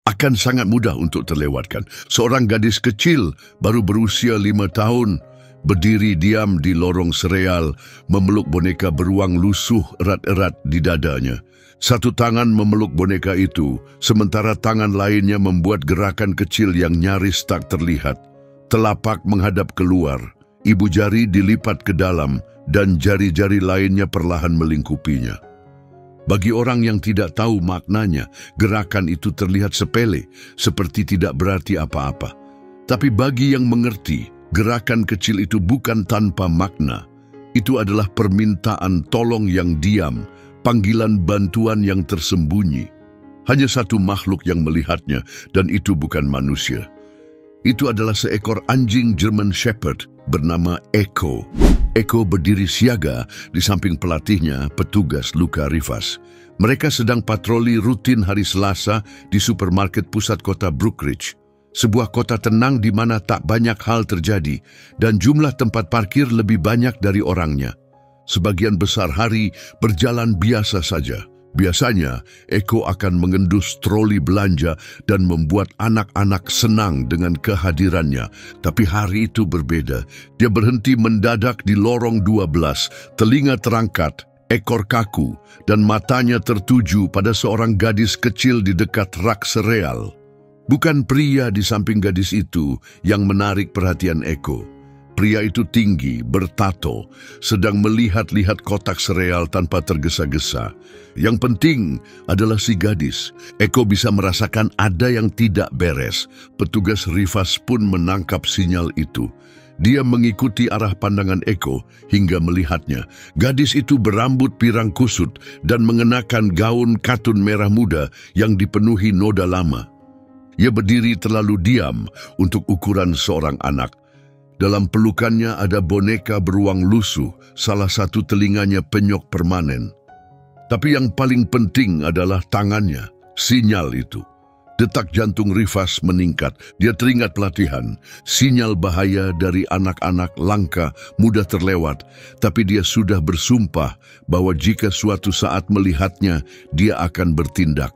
akan sangat mudah untuk terlewatkan. Seorang gadis kecil baru berusia 5 tahun berdiri diam di lorong sereal, memeluk boneka beruang lusuh erat-erat di dadanya. Satu tangan memeluk boneka itu, sementara tangan lainnya membuat gerakan kecil yang nyaris tak terlihat. Telapak menghadap keluar, ibu jari dilipat ke dalam, dan jari-jari lainnya perlahan melingkupinya. Bagi orang yang tidak tahu maknanya, gerakan itu terlihat sepele, seperti tidak berarti apa-apa. Tapi bagi yang mengerti, gerakan kecil itu bukan tanpa makna. Itu adalah permintaan tolong yang diam, panggilan bantuan yang tersembunyi. Hanya satu makhluk yang melihatnya, dan itu bukan manusia. Itu adalah seekor anjing German Shepherd bernama Echo. Echo berdiri siaga di samping pelatihnya, petugas Luka Rivas. Mereka sedang patroli rutin hari Selasa di supermarket pusat kota Brookridge. Sebuah kota tenang di mana tak banyak hal terjadi dan jumlah tempat parkir lebih banyak dari orangnya. Sebagian besar hari berjalan biasa saja. Biasanya, Echo akan mengendus troli belanja dan membuat anak-anak senang dengan kehadirannya. Tapi hari itu berbeda. Dia berhenti mendadak di lorong 12, telinga terangkat, ekor kaku, dan matanya tertuju pada seorang gadis kecil di dekat rak sereal. Bukan pria di samping gadis itu yang menarik perhatian Echo. Pria itu tinggi, bertato, sedang melihat-lihat kotak sereal tanpa tergesa-gesa. Yang penting adalah si gadis. Echo bisa merasakan ada yang tidak beres. Petugas Rivas pun menangkap sinyal itu. Dia mengikuti arah pandangan Echo hingga melihatnya. Gadis itu berambut pirang kusut dan mengenakan gaun katun merah muda yang dipenuhi noda lama. Ia berdiri terlalu diam untuk ukuran seorang anak. Dalam pelukannya ada boneka beruang lusuh, salah satu telinganya penyok permanen. Tapi yang paling penting adalah tangannya, sinyal itu. Detak jantung Rivas meningkat, dia teringat pelatihan. Sinyal bahaya dari anak-anak langka, mudah terlewat. Tapi dia sudah bersumpah bahwa jika suatu saat melihatnya, dia akan bertindak.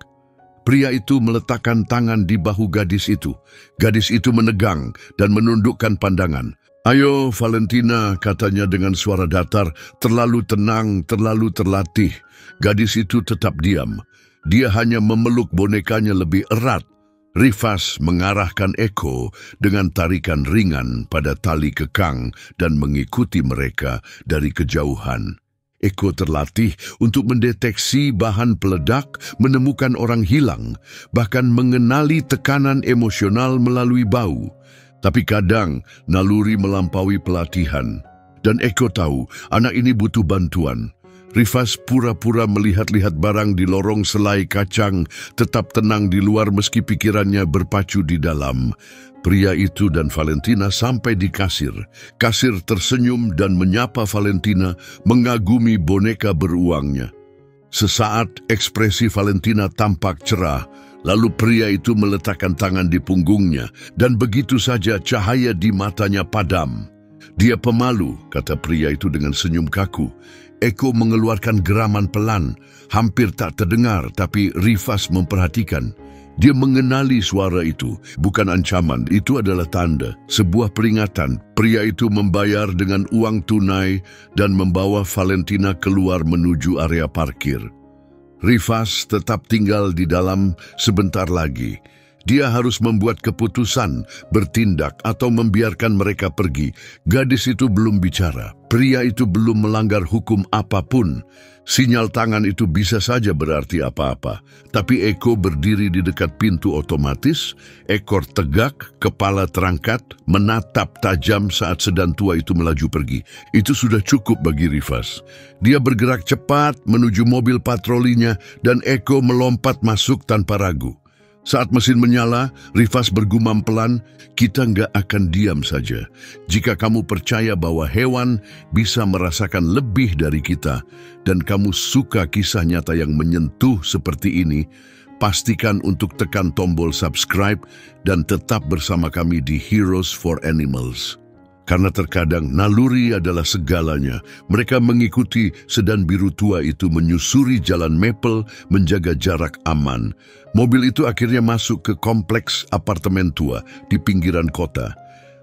Pria itu meletakkan tangan di bahu gadis itu. Gadis itu menegang dan menundukkan pandangan. "Ayo, Valentina," katanya dengan suara datar, terlalu tenang, terlalu terlatih. Gadis itu tetap diam. Dia hanya memeluk bonekanya lebih erat. Rivas mengarahkan Echo dengan tarikan ringan pada tali kekang dan mengikuti mereka dari kejauhan. Echo terlatih untuk mendeteksi bahan peledak, menemukan orang hilang, bahkan mengenali tekanan emosional melalui bau. Tapi kadang naluri melampaui pelatihan. Dan Echo tahu anak ini butuh bantuan. Rivas pura-pura melihat-lihat barang di lorong selai kacang, tetap tenang di luar meski pikirannya berpacu di dalam. Pria itu dan Valentina sampai di kasir. Kasir tersenyum dan menyapa Valentina, mengagumi boneka beruangnya. Sesaat ekspresi Valentina tampak cerah, lalu pria itu meletakkan tangan di punggungnya, dan begitu saja cahaya di matanya padam. "Dia pemalu," kata pria itu dengan senyum kaku. Echo mengeluarkan geraman pelan, hampir tak terdengar, tapi Rivas memperhatikan. Dia mengenali suara itu, bukan ancaman, itu adalah tanda, sebuah peringatan. Pria itu membayar dengan uang tunai dan membawa Valentina keluar menuju area parkir. Rivas tetap tinggal di dalam sebentar lagi. Dia harus membuat keputusan, bertindak atau membiarkan mereka pergi. Gadis itu belum bicara. Pria itu belum melanggar hukum apapun. Sinyal tangan itu bisa saja berarti apa-apa. Tapi Echo berdiri di dekat pintu otomatis, ekor tegak, kepala terangkat, menatap tajam saat sedan tua itu melaju pergi. Itu sudah cukup bagi Rivas. Dia bergerak cepat menuju mobil patrolinya dan Echo melompat masuk tanpa ragu. Saat mesin menyala, Rivas bergumam pelan, "Kita nggak akan diam saja. Jika kamu percaya bahwa hewan bisa merasakan lebih dari kita, dan kamu suka kisah nyata yang menyentuh seperti ini, pastikan untuk tekan tombol subscribe dan tetap bersama kami di Heroes for Animals." Karena terkadang naluri adalah segalanya, mereka mengikuti sedan biru tua itu menyusuri jalan Maple menjaga jarak aman. Mobil itu akhirnya masuk ke kompleks apartemen tua di pinggiran kota.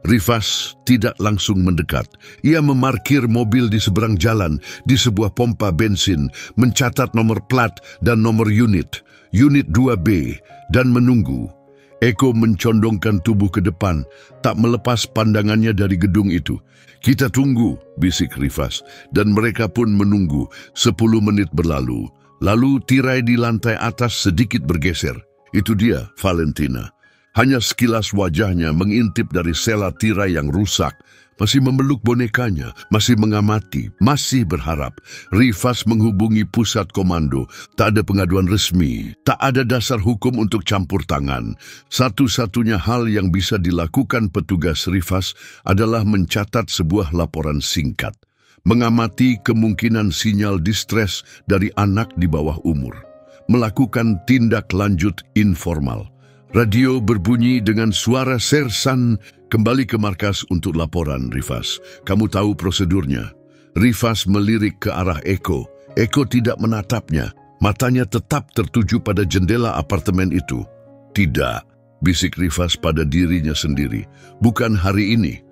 Rifas tidak langsung mendekat. Ia memarkir mobil di seberang jalan di sebuah pompa bensin, mencatat nomor plat dan nomor unit 2B, dan menunggu. Eko mencondongkan tubuh ke depan, tak melepas pandangannya dari gedung itu. "Kita tunggu," bisik Rifas, dan mereka pun menunggu. 10 menit berlalu. Lalu tirai di lantai atas sedikit bergeser. Itu dia, Valentina. Hanya sekilas wajahnya mengintip dari sela tirai yang rusak. Masih memeluk bonekanya, masih mengamati, masih berharap. Rifas menghubungi pusat komando. Tak ada pengaduan resmi, tak ada dasar hukum untuk campur tangan. Satu-satunya hal yang bisa dilakukan petugas Rifas adalah mencatat sebuah laporan singkat. Mengamati kemungkinan sinyal distres dari anak di bawah umur. Melakukan tindak lanjut informal. Radio berbunyi dengan suara sersan. "Kembali ke markas untuk laporan, Rifas. Kamu tahu prosedurnya." Rifas melirik ke arah Eko. Eko tidak menatapnya. Matanya tetap tertuju pada jendela apartemen itu. "Tidak," bisik Rifas pada dirinya sendiri. "Bukan hari ini."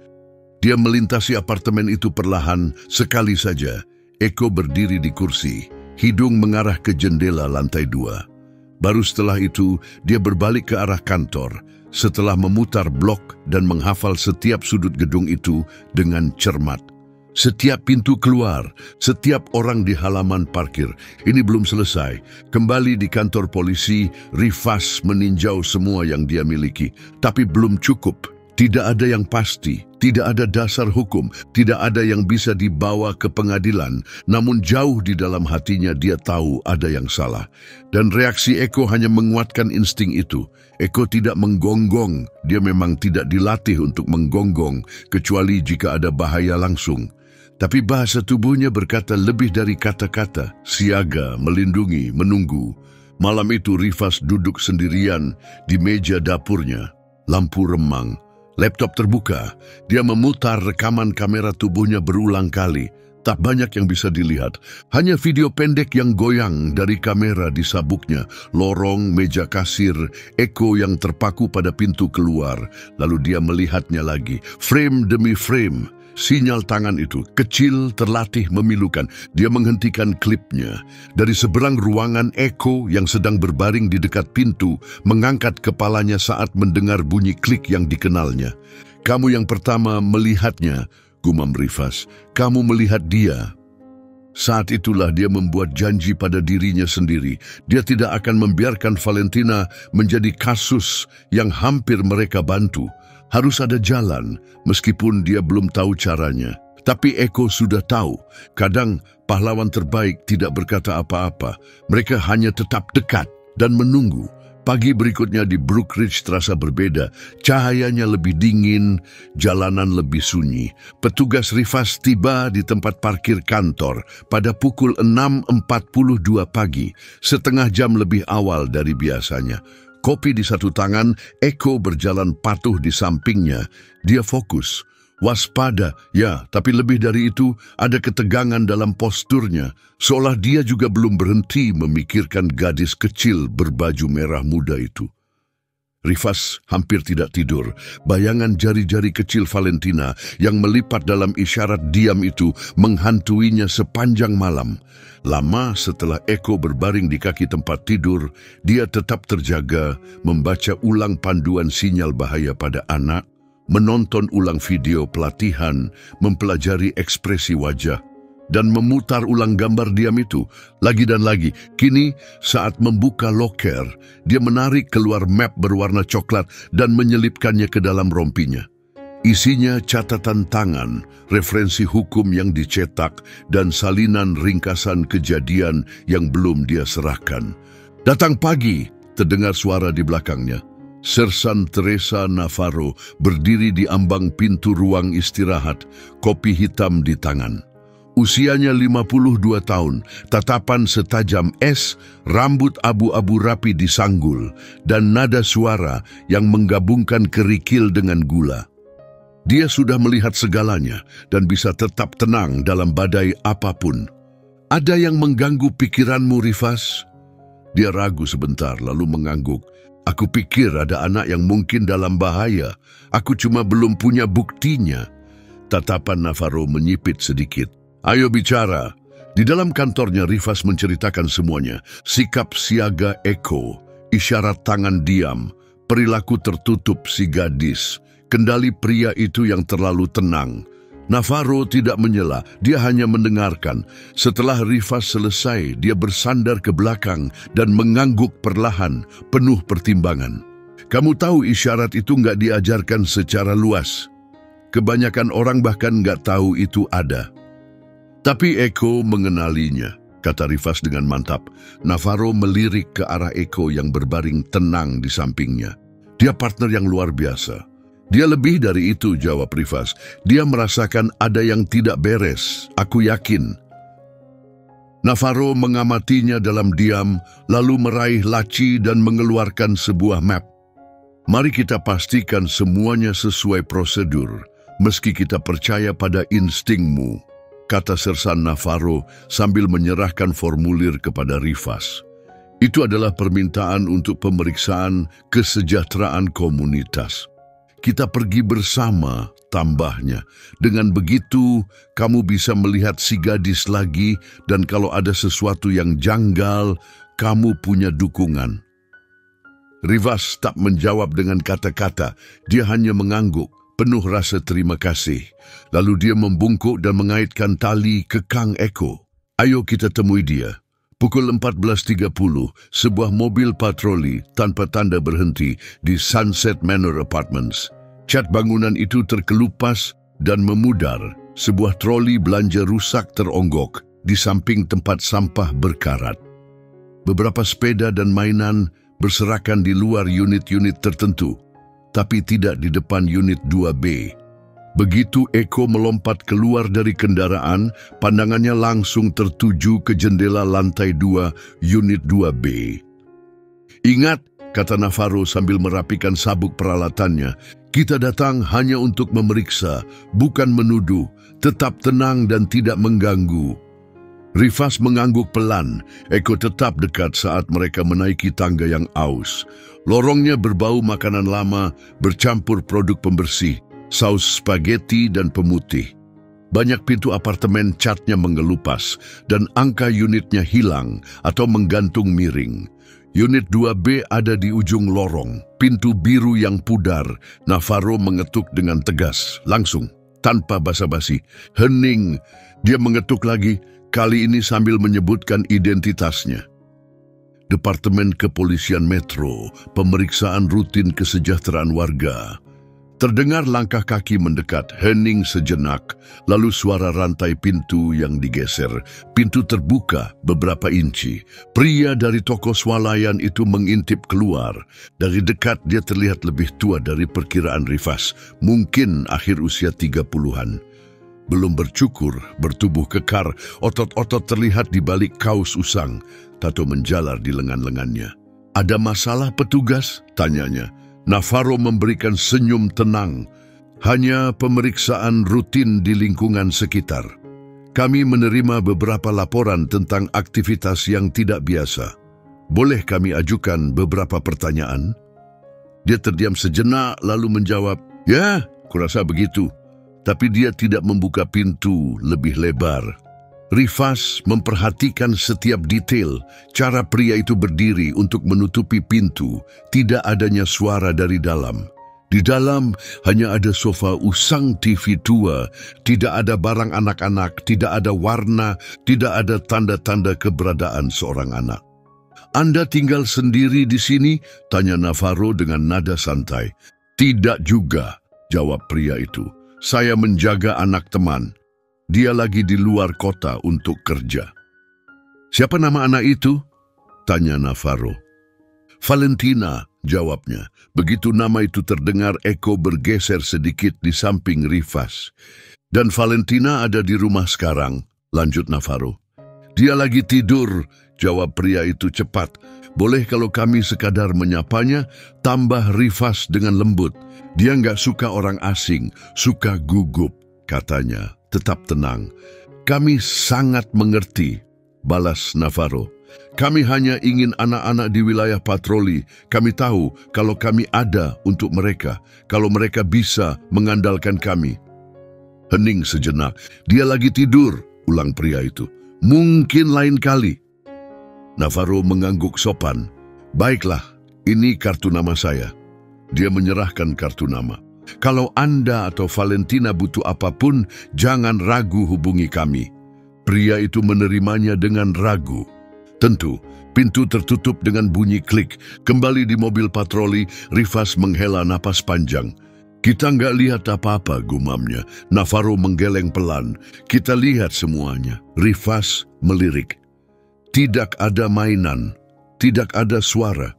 Dia melintasi apartemen itu perlahan, sekali saja. Eko berdiri di kursi, hidung mengarah ke jendela lantai 2. Baru setelah itu, dia berbalik ke arah kantor, setelah memutar blok dan menghafal setiap sudut gedung itu dengan cermat. Setiap pintu keluar, setiap orang di halaman parkir. Ini belum selesai. Kembali di kantor polisi, Rifas meninjau semua yang dia miliki. Tapi belum cukup. Tidak ada yang pasti, tidak ada dasar hukum, tidak ada yang bisa dibawa ke pengadilan. Namun jauh di dalam hatinya dia tahu ada yang salah. Dan reaksi Eko hanya menguatkan insting itu. Eko tidak menggonggong, dia memang tidak dilatih untuk menggonggong, kecuali jika ada bahaya langsung. Tapi bahasa tubuhnya berkata lebih dari kata-kata, siaga, melindungi, menunggu. Malam itu Rifas duduk sendirian di meja dapurnya, lampu remang. Laptop terbuka, dia memutar rekaman kamera tubuhnya berulang kali. Tak banyak yang bisa dilihat, hanya video pendek yang goyang dari kamera di sabuknya, lorong, meja kasir, Eko yang terpaku pada pintu keluar. Lalu dia melihatnya lagi, frame demi frame. Sinyal tangan itu, kecil, terlatih, memilukan. Dia menghentikan klipnya. Dari seberang ruangan, Eko yang sedang berbaring di dekat pintu, mengangkat kepalanya saat mendengar bunyi klik yang dikenalnya. "Kamu yang pertama melihatnya," gumam Rifas. "Kamu melihat dia." Saat itulah dia membuat janji pada dirinya sendiri. Dia tidak akan membiarkan Valentina menjadi kasus yang hampir mereka bantu. Harus ada jalan, meskipun dia belum tahu caranya. Tapi Eko sudah tahu, kadang pahlawan terbaik tidak berkata apa-apa. Mereka hanya tetap dekat dan menunggu. Pagi berikutnya di Brookridge terasa berbeda. Cahayanya lebih dingin, jalanan lebih sunyi. Petugas Rifas tiba di tempat parkir kantor pada pukul 6.42 pagi, setengah jam lebih awal dari biasanya. Kopi di satu tangan, Eko berjalan patuh di sampingnya. Dia fokus, waspada, ya, tapi lebih dari itu ada ketegangan dalam posturnya, seolah dia juga belum berhenti memikirkan gadis kecil berbaju merah muda itu. Rifas hampir tidak tidur. Bayangan jari-jari kecil Valentina yang melipat dalam isyarat diam itu menghantuinya sepanjang malam. Lama setelah Eko berbaring di kaki tempat tidur, dia tetap terjaga, membaca ulang panduan sinyal bahaya pada anak, menonton ulang video pelatihan, mempelajari ekspresi wajah, dan memutar ulang gambar diam itu lagi dan lagi. Kini saat membuka loker, dia menarik keluar map berwarna coklat dan menyelipkannya ke dalam rompinya. Isinya catatan tangan, referensi hukum yang dicetak, dan salinan ringkasan kejadian yang belum dia serahkan. "Datang pagi," terdengar suara di belakangnya. Sersan Teresa Navarro berdiri di ambang pintu ruang istirahat, kopi hitam di tangan. Usianya 52 tahun, tatapan setajam es, rambut abu-abu rapi disanggul, dan nada suara yang menggabungkan kerikil dengan gula. Dia sudah melihat segalanya dan bisa tetap tenang dalam badai apapun. Ada yang mengganggu pikiranmu, Rifas? Dia ragu sebentar lalu mengangguk. Aku pikir ada anak yang mungkin dalam bahaya. Aku cuma belum punya buktinya. Tatapan Navarro menyipit sedikit. Ayo bicara. Di dalam kantornya Rifas menceritakan semuanya. Sikap siaga Eko, isyarat tangan diam, perilaku tertutup si gadis, kendali pria itu yang terlalu tenang. Navarro tidak menyela, dia hanya mendengarkan. Setelah Rifas selesai, dia bersandar ke belakang dan mengangguk perlahan, penuh pertimbangan. Kamu tahu isyarat itu nggak diajarkan secara luas. Kebanyakan orang bahkan nggak tahu itu ada. Tapi Eko mengenalinya, kata Rifas dengan mantap. Navarro melirik ke arah Eko yang berbaring tenang di sampingnya. Dia partner yang luar biasa. Dia lebih dari itu, jawab Rifas. Dia merasakan ada yang tidak beres, aku yakin. Navarro mengamatinya dalam diam, lalu meraih laci dan mengeluarkan sebuah map. Mari kita pastikan semuanya sesuai prosedur, meski kita percaya pada instingmu, kata Sersan Navarro sambil menyerahkan formulir kepada Rifas. Itu adalah permintaan untuk pemeriksaan kesejahteraan komunitas. Kita pergi bersama, tambahnya. Dengan begitu, kamu bisa melihat si gadis lagi dan kalau ada sesuatu yang janggal, kamu punya dukungan. Rifas tak menjawab dengan kata-kata, dia hanya mengangguk, penuh rasa terima kasih. Lalu dia membungkuk dan mengaitkan tali ke Kang Eko. Ayo kita temui dia. Pukul 14.30, sebuah mobil patroli tanpa tanda berhenti di Sunset Manor Apartments. Cat bangunan itu terkelupas dan memudar. Sebuah troli belanja rusak teronggok di samping tempat sampah berkarat. Beberapa sepeda dan mainan berserakan di luar unit-unit tertentu, tapi tidak di depan unit 2B. Begitu Eko melompat keluar dari kendaraan, pandangannya langsung tertuju ke jendela lantai 2, unit 2B. Ingat, kata Navarro sambil merapikan sabuk peralatannya, kita datang hanya untuk memeriksa, bukan menuduh, tetap tenang dan tidak mengganggu. Rifas mengangguk pelan, Eko tetap dekat saat mereka menaiki tangga yang aus. Lorongnya berbau makanan lama, bercampur produk pembersih, saus spaghetti dan pemutih. Banyak pintu apartemen catnya mengelupas dan angka unitnya hilang atau menggantung miring. Unit 2B ada di ujung lorong, pintu biru yang pudar. Navarro mengetuk dengan tegas, langsung, tanpa basa-basi. Hening, dia mengetuk lagi, kali ini sambil menyebutkan identitasnya. Departemen Kepolisian Metro, pemeriksaan rutin kesejahteraan warga. Terdengar langkah kaki mendekat, hening sejenak, lalu suara rantai pintu yang digeser. Pintu terbuka beberapa inci. Pria dari toko swalayan itu mengintip keluar. Dari dekat dia terlihat lebih tua dari perkiraan Rifas, mungkin akhir usia 30-an. Belum bercukur, bertubuh kekar, otot-otot terlihat di balik kaos usang. Tato menjalar di lengan-lengannya. Ada masalah petugas? Tanyanya. Navarro memberikan senyum tenang. Hanya pemeriksaan rutin di lingkungan sekitar. Kami menerima beberapa laporan tentang aktivitas yang tidak biasa. Boleh kami ajukan beberapa pertanyaan? Dia terdiam sejenak lalu menjawab, ya, kurasa begitu. Tapi dia tidak membuka pintu lebih lebar. Rifas memperhatikan setiap detail, cara pria itu berdiri untuk menutupi pintu, tidak adanya suara dari dalam. Di dalam hanya ada sofa usang TV tua, tidak ada barang anak-anak, tidak ada warna, tidak ada tanda-tanda keberadaan seorang anak. Anda tinggal sendiri di sini? Tanya Navarro dengan nada santai. Tidak juga, jawab pria itu. Saya menjaga anak teman. Dia lagi di luar kota untuk kerja. Siapa nama anak itu? Tanya Navarro. Valentina, jawabnya. Begitu nama itu terdengar, Eko bergeser sedikit di samping Rifas. Dan Valentina ada di rumah sekarang, lanjut Navarro. Dia lagi tidur, jawab pria itu cepat. Boleh kalau kami sekadar menyapanya, tambah Rifas dengan lembut. Dia nggak suka orang asing, suka gugup, katanya. Tetap tenang. Kami sangat mengerti, balas Navarro. Kami hanya ingin anak-anak di wilayah patroli. Kami tahu kalau kami ada untuk mereka, kalau mereka bisa mengandalkan kami. Hening sejenak. Dia lagi tidur, ulang pria itu. Mungkin lain kali. Navarro mengangguk sopan. Baiklah, ini kartu nama saya. Dia menyerahkan kartu nama. Kalau Anda atau Valentina butuh apapun, jangan ragu hubungi kami. Pria itu menerimanya dengan ragu. Tentu, pintu tertutup dengan bunyi klik. Kembali di mobil patroli, Rifas menghela napas panjang. Kita nggak lihat apa-apa, gumamnya. Navarro menggeleng pelan. Kita lihat semuanya. Rifas melirik. Tidak ada mainan, tidak ada suara,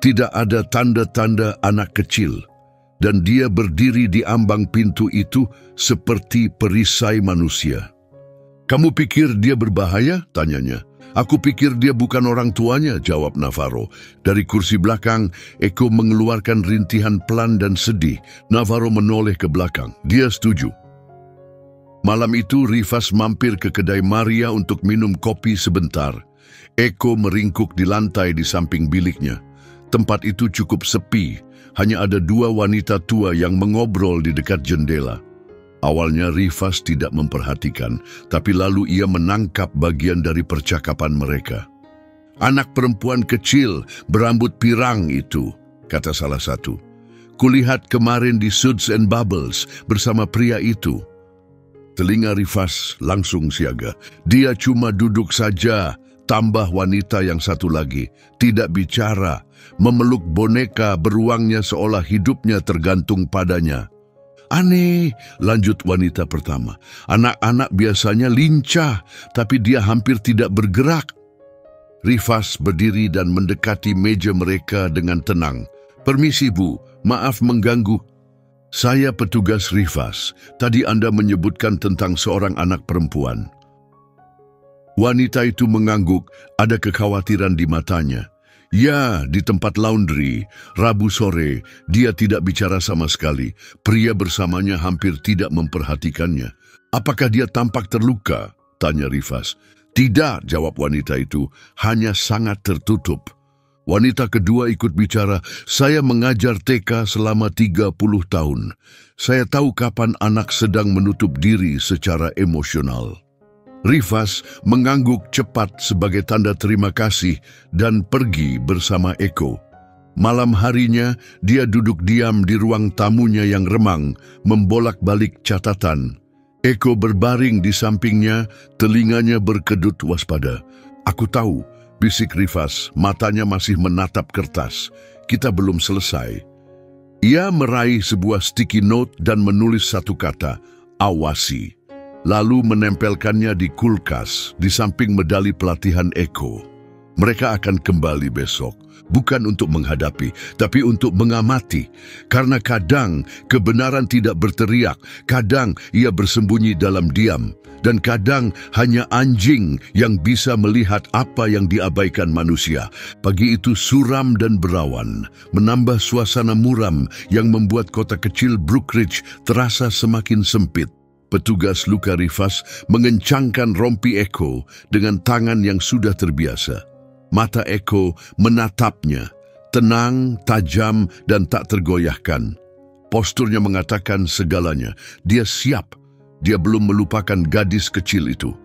tidak ada tanda-tanda anak kecil. Dan dia berdiri di ambang pintu itu seperti perisai manusia. Kamu pikir dia berbahaya? Tanyanya. Aku pikir dia bukan orang tuanya, jawab Navarro. Dari kursi belakang, Eko mengeluarkan rintihan pelan dan sedih. Navarro menoleh ke belakang. Dia setuju. Malam itu Rifas mampir ke kedai Maria untuk minum kopi sebentar. Eko meringkuk di lantai di samping biliknya. Tempat itu cukup sepi. Hanya ada dua wanita tua yang mengobrol di dekat jendela. Awalnya Rifas tidak memperhatikan, tapi lalu ia menangkap bagian dari percakapan mereka. Anak perempuan kecil berambut pirang itu, kata salah satu. Kulihat kemarin di Suds and Bubbles bersama pria itu. Telinga Rifas langsung siaga. Dia cuma duduk saja, tambah wanita yang satu lagi. Tidak bicara, memeluk boneka beruangnya seolah hidupnya tergantung padanya. Aneh, lanjut wanita pertama. Anak-anak biasanya lincah, tapi dia hampir tidak bergerak. Rifas berdiri dan mendekati meja mereka dengan tenang. Permisi Bu, maaf mengganggu. Saya petugas Rifas. Tadi Anda menyebutkan tentang seorang anak perempuan. Wanita itu mengangguk, ada kekhawatiran di matanya. Ya, di tempat laundry, Rabu sore, dia tidak bicara sama sekali. Pria bersamanya hampir tidak memperhatikannya. Apakah dia tampak terluka? Tanya Rifas. Tidak, jawab wanita itu, hanya sangat tertutup. Wanita kedua ikut bicara, saya mengajar TK selama 30 tahun. Saya tahu kapan anak sedang menutup diri secara emosional. Rifas mengangguk cepat sebagai tanda terima kasih dan pergi bersama Eko. Malam harinya, dia duduk diam di ruang tamunya yang remang, membolak-balik catatan. Eko berbaring di sampingnya, telinganya berkedut waspada. Aku tahu, bisik Rifas, matanya masih menatap kertas. Kita belum selesai. Ia meraih sebuah sticky note dan menulis satu kata, awasi. Lalu menempelkannya di kulkas di samping medali pelatihan Eko. Mereka akan kembali besok, bukan untuk menghadapi, tapi untuk mengamati. Karena kadang kebenaran tidak berteriak, kadang ia bersembunyi dalam diam, dan kadang hanya anjing yang bisa melihat apa yang diabaikan manusia. Pagi itu suram dan berawan, menambah suasana muram yang membuat kota kecil Brookridge terasa semakin sempit. Petugas luka Rifas mengencangkan rompi Eko dengan tangan yang sudah terbiasa. Mata Eko menatapnya, tenang, tajam, dan tak tergoyahkan. Posturnya mengatakan segalanya. Dia siap. Dia belum melupakan gadis kecil itu.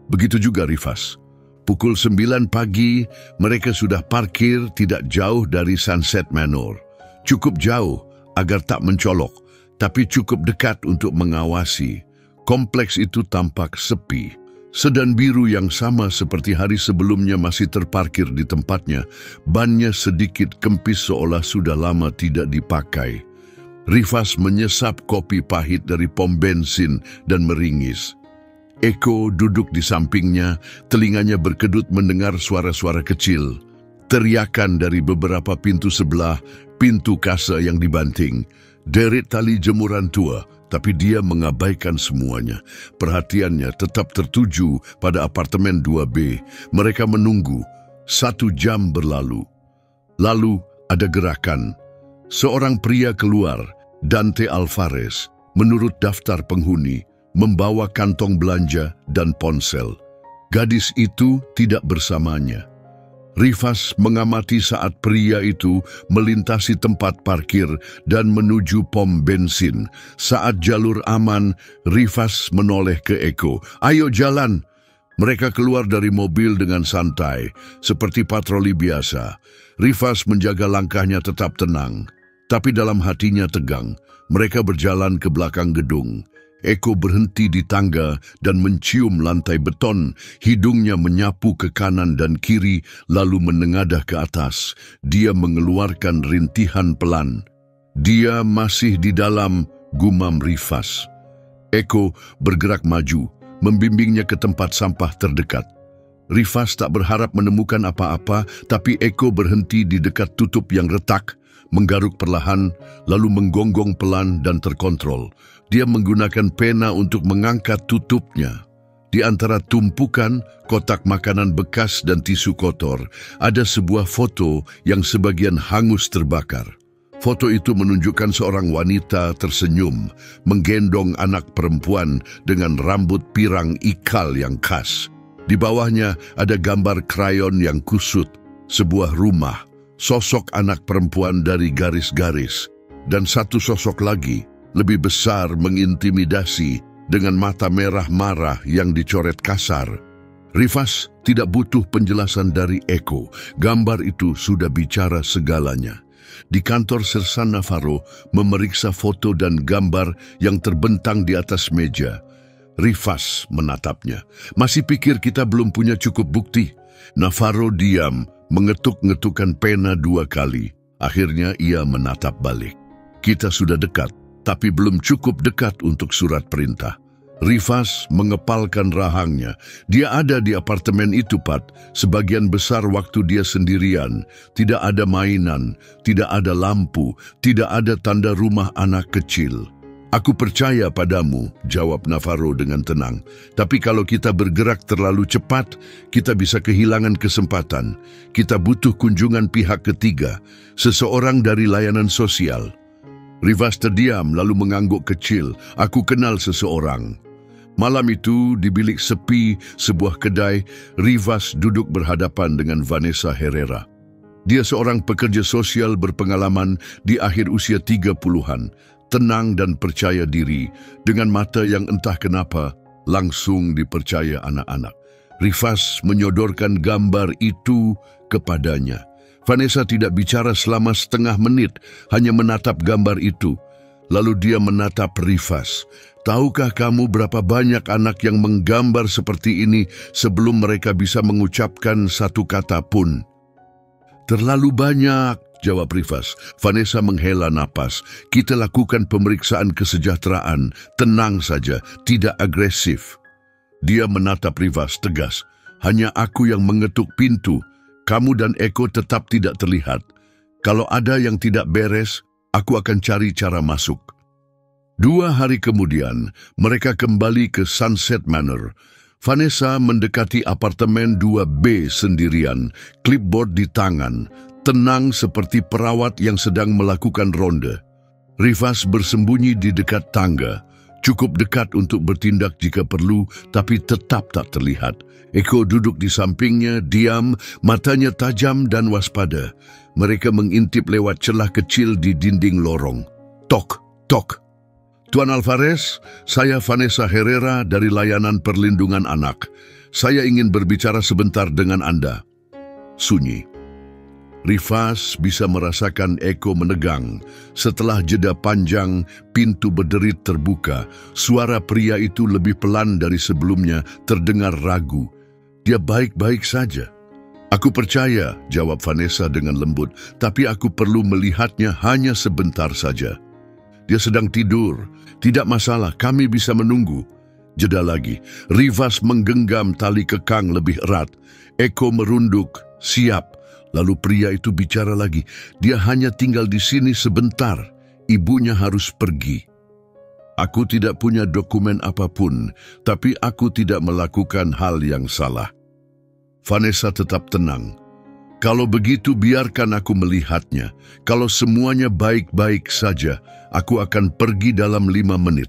Begitu juga Rifas. Pukul 9 pagi, mereka sudah parkir tidak jauh dari Sunset Manor. Cukup jauh agar tak mencolok, tapi cukup dekat untuk mengawasi. Kompleks itu tampak sepi. Sedan biru yang sama seperti hari sebelumnya masih terparkir di tempatnya. Bannya sedikit kempis seolah sudah lama tidak dipakai. Rifas menyesap kopi pahit dari pom bensin dan meringis. Eko duduk di sampingnya, telinganya berkedut mendengar suara-suara kecil. Teriakan dari beberapa pintu sebelah, pintu kasa yang dibanting. Deret tali jemuran tua. Tapi dia mengabaikan semuanya. Perhatiannya tetap tertuju pada apartemen 2B. Mereka menunggu. 1 jam berlalu. Lalu ada gerakan. Seorang pria keluar, Dante Alvarez, menurut daftar penghuni, membawa kantong belanja dan ponsel. Gadis itu tidak bersamanya. Rifas mengamati saat pria itu melintasi tempat parkir dan menuju pom bensin. Saat jalur aman, Rifas menoleh ke Eko. "Ayo jalan!" Mereka keluar dari mobil dengan santai, seperti patroli biasa. Rifas menjaga langkahnya tetap tenang, tapi dalam hatinya tegang. Mereka berjalan ke belakang gedung. Eko berhenti di tangga dan mencium lantai beton. Hidungnya menyapu ke kanan dan kiri, lalu menengadah ke atas. Dia mengeluarkan rintihan pelan. "Dia masih di dalam," gumam Rifas. Eko bergerak maju, membimbingnya ke tempat sampah terdekat. Rifas tak berharap menemukan apa-apa, tapi Eko berhenti di dekat tutup yang retak, menggaruk perlahan, lalu menggonggong pelan dan terkontrol. Dia menggunakan pena untuk mengangkat tutupnya. Di antara tumpukan kotak makanan bekas dan tisu kotor, ada sebuah foto yang sebagian hangus terbakar. Foto itu menunjukkan seorang wanita tersenyum, menggendong anak perempuan dengan rambut pirang ikal yang khas. Di bawahnya ada gambar krayon yang kusut, sebuah rumah, sosok anak perempuan dari garis-garis, dan satu sosok lagi, lebih besar, mengintimidasi dengan mata merah marah yang dicoret kasar. Rifas tidak butuh penjelasan dari Eko. Gambar itu sudah bicara segalanya. Di kantor Sersan Navarro memeriksa foto dan gambar yang terbentang di atas meja. Rifas menatapnya. "Masih pikir kita belum punya cukup bukti?" Navarro diam, mengetuk-ngetukkan pena 2 kali. Akhirnya ia menatap balik. "Kita sudah dekat, tapi belum cukup dekat untuk surat perintah." Rifas mengepalkan rahangnya. Dia ada di apartemen itu, Pat. Sebagian besar waktu dia sendirian. Tidak ada mainan, tidak ada lampu, tidak ada tanda rumah anak kecil. "Aku percaya padamu," jawab Navarro dengan tenang. "Tapi kalau kita bergerak terlalu cepat, kita bisa kehilangan kesempatan. Kita butuh kunjungan pihak ketiga, seseorang dari layanan sosial." Rifas terdiam lalu mengangguk kecil. "Aku kenal seseorang." Malam itu, di bilik sepi sebuah kedai, Rifas duduk berhadapan dengan Vanessa Herrera. Dia seorang pekerja sosial berpengalaman di akhir usia 30-an, tenang dan percaya diri, dengan mata yang entah kenapa langsung dipercaya anak-anak. Rifas menyodorkan gambar itu kepadanya. Vanessa tidak bicara selama setengah menit, hanya menatap gambar itu. Lalu dia menatap Rifas. "Tahukah kamu berapa banyak anak yang menggambar seperti ini sebelum mereka bisa mengucapkan satu kata pun?" "Terlalu banyak," jawab Rifas. Vanessa menghela napas. "Kita lakukan pemeriksaan kesejahteraan. Tenang saja, tidak agresif." Dia menatap Rifas tegas. "Hanya aku yang mengetuk pintu. Kamu dan Eko tetap tidak terlihat. Kalau ada yang tidak beres, aku akan cari cara masuk." 2 hari kemudian, mereka kembali ke Sunset Manor. Vanessa mendekati apartemen 2B sendirian, clipboard di tangan, tenang seperti perawat yang sedang melakukan ronde. Rifas bersembunyi di dekat tangga, cukup dekat untuk bertindak jika perlu, tapi tetap tak terlihat. Eko duduk di sampingnya, diam, matanya tajam dan waspada. Mereka mengintip lewat celah kecil di dinding lorong. Tok, tok. "Tuan Alvarez, saya Vanessa Herrera dari Layanan Perlindungan Anak. Saya ingin berbicara sebentar dengan Anda." Sunyi. Rifas bisa merasakan Eko menegang. Setelah jeda panjang, pintu berderit terbuka. Suara pria itu lebih pelan dari sebelumnya, terdengar ragu. "Dia baik-baik saja." "Aku percaya," jawab Vanessa dengan lembut, "tapi aku perlu melihatnya hanya sebentar saja." "Dia sedang tidur." "Tidak masalah, kami bisa menunggu." Jeda lagi. Rifas menggenggam tali kekang lebih erat. Eko merunduk, siap. Lalu pria itu bicara lagi. "Dia hanya tinggal di sini sebentar. Ibunya harus pergi." "Aku tidak punya dokumen apapun, tapi aku tidak melakukan hal yang salah." Vanessa tetap tenang. Kalau begitu biarkan aku melihatnya. Kalau semuanya baik-baik saja, aku akan pergi dalam 5 menit.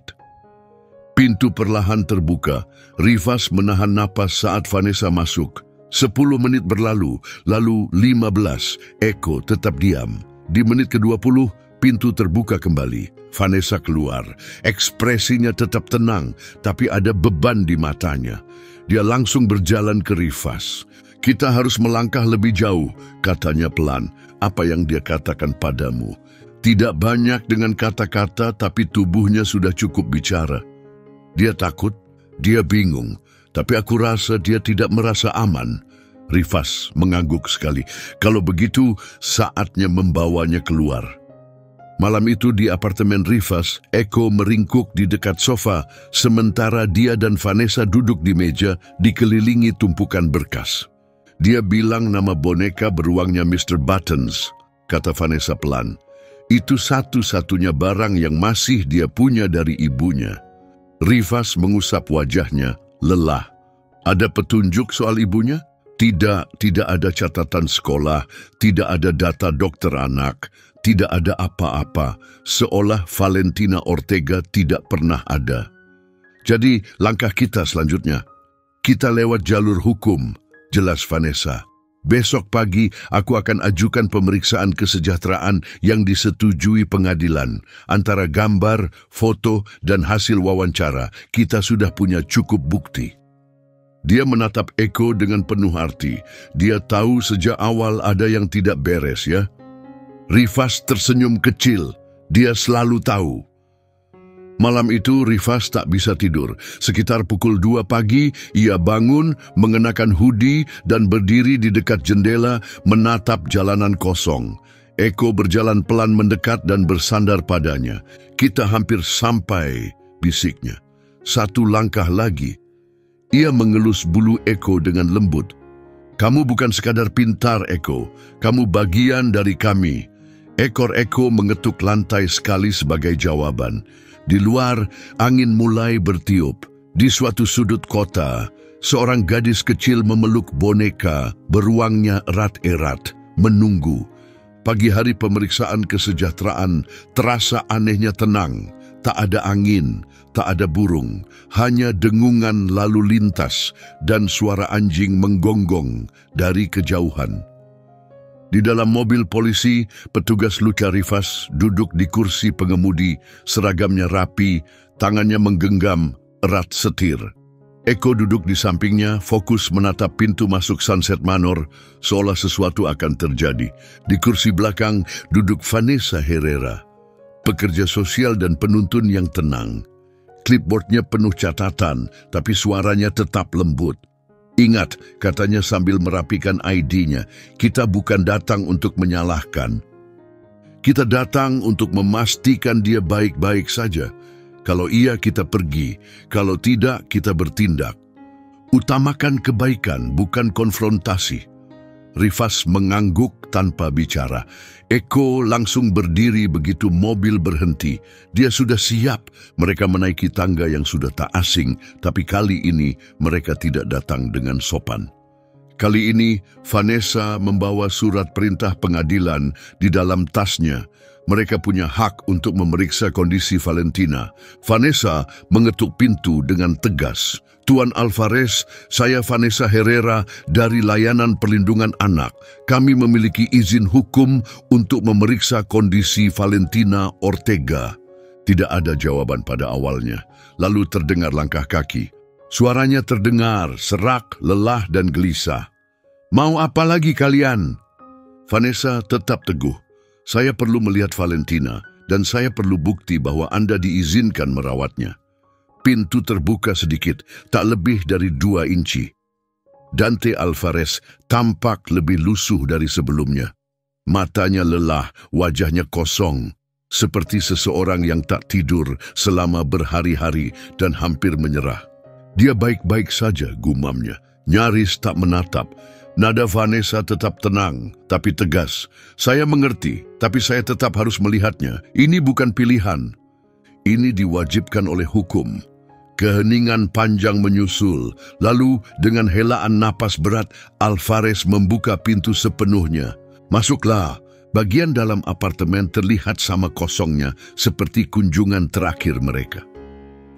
Pintu perlahan terbuka. Rifas menahan napas saat Vanessa masuk. 10 menit berlalu, lalu 15. Eko tetap diam. Di menit ke-20, pintu terbuka kembali. Vanessa keluar. Ekspresinya tetap tenang, tapi ada beban di matanya. Dia langsung berjalan ke Rifas. Kita harus melangkah lebih jauh, katanya pelan. Apa yang dia katakan padamu? Tidak banyak dengan kata-kata, tapi tubuhnya sudah cukup bicara. Dia takut, dia bingung, tapi aku rasa dia tidak merasa aman. Rifas mengangguk sekali. Kalau begitu, saatnya membawanya keluar. Malam itu di apartemen Rifas, Eko meringkuk di dekat sofa, sementara dia dan Vanessa duduk di meja dikelilingi tumpukan berkas. Dia bilang nama boneka beruangnya Mr. Buttons, kata Vanessa pelan. Itu satu-satunya barang yang masih dia punya dari ibunya. Rifas mengusap wajahnya, lelah. Ada petunjuk soal ibunya? Tidak ada catatan sekolah, tidak ada data dokter anak, tidak ada apa-apa, seolah Valentina Ortega tidak pernah ada. Jadi, langkah kita selanjutnya. Kita lewat jalur hukum, jelas Vanessa. Besok pagi aku akan ajukan pemeriksaan kesejahteraan yang disetujui pengadilan. Antara gambar, foto, dan hasil wawancara, kita sudah punya cukup bukti. Dia menatap Eko dengan penuh arti. Dia tahu sejak awal ada yang tidak beres, ya? Rifas tersenyum kecil. Dia selalu tahu. Malam itu Rifas tak bisa tidur. Sekitar pukul 2 pagi, ia bangun, mengenakan hoodie dan berdiri di dekat jendela menatap jalanan kosong. Eko berjalan pelan mendekat dan bersandar padanya. Kita hampir sampai, bisiknya. 1 langkah lagi. Ia mengelus bulu Eko dengan lembut. Kamu bukan sekadar pintar, Eko. Kamu bagian dari kami. Ekor Eko mengetuk lantai sekali sebagai jawaban. Di luar, angin mulai bertiup. Di suatu sudut kota, seorang gadis kecil memeluk boneka, beruangnya erat-erat, menunggu. Pagi hari pemeriksaan kesejahteraan terasa anehnya tenang. Tak ada angin, tak ada burung, hanya dengungan lalu lintas dan suara anjing menggonggong dari kejauhan. Di dalam mobil polisi, petugas Luca Rifas duduk di kursi pengemudi, seragamnya rapi, tangannya menggenggam erat setir. Eko duduk di sampingnya, fokus menatap pintu masuk Sunset Manor, seolah sesuatu akan terjadi. Di kursi belakang duduk Vanessa Herrera, pekerja sosial dan penuntun yang tenang. Clipboardnya penuh catatan, tapi suaranya tetap lembut. Ingat, katanya sambil merapikan ID-nya, kita bukan datang untuk menyalahkan. Kita datang untuk memastikan dia baik-baik saja. Kalau iya, kita pergi. Kalau tidak, kita bertindak. Utamakan kebaikan, bukan konfrontasi. Rifas mengangguk tanpa bicara. Eko langsung berdiri begitu mobil berhenti. Dia sudah siap. Mereka menaiki tangga yang sudah tak asing, tapi kali ini mereka tidak datang dengan sopan. Kali ini Vanessa membawa surat perintah pengadilan di dalam tasnya. Mereka punya hak untuk memeriksa kondisi Valentina. Vanessa mengetuk pintu dengan tegas. Tuan Alvarez, saya Vanessa Herrera dari Layanan Perlindungan Anak. Kami memiliki izin hukum untuk memeriksa kondisi Valentina Ortega. Tidak ada jawaban pada awalnya. Lalu terdengar langkah kaki. Suaranya terdengar, serak, lelah, dan gelisah. Mau apa lagi kalian? Vanessa tetap teguh. Saya perlu melihat Valentina, dan saya perlu bukti bahwa Anda diizinkan merawatnya. Pintu terbuka sedikit, tak lebih dari 2 inci. Dante Alvarez tampak lebih lusuh dari sebelumnya. Matanya lelah, wajahnya kosong, seperti seseorang yang tak tidur selama berhari-hari dan hampir menyerah. Dia baik-baik saja, gumamnya, nyaris tak menatap. Nada Vanessa tetap tenang, tapi tegas. Saya mengerti, tapi saya tetap harus melihatnya. Ini bukan pilihan. Ini diwajibkan oleh hukum. Keheningan panjang menyusul, lalu dengan helaan napas berat, Alvarez membuka pintu sepenuhnya. Masuklah. Bagian dalam apartemen terlihat sama kosongnya seperti kunjungan terakhir mereka.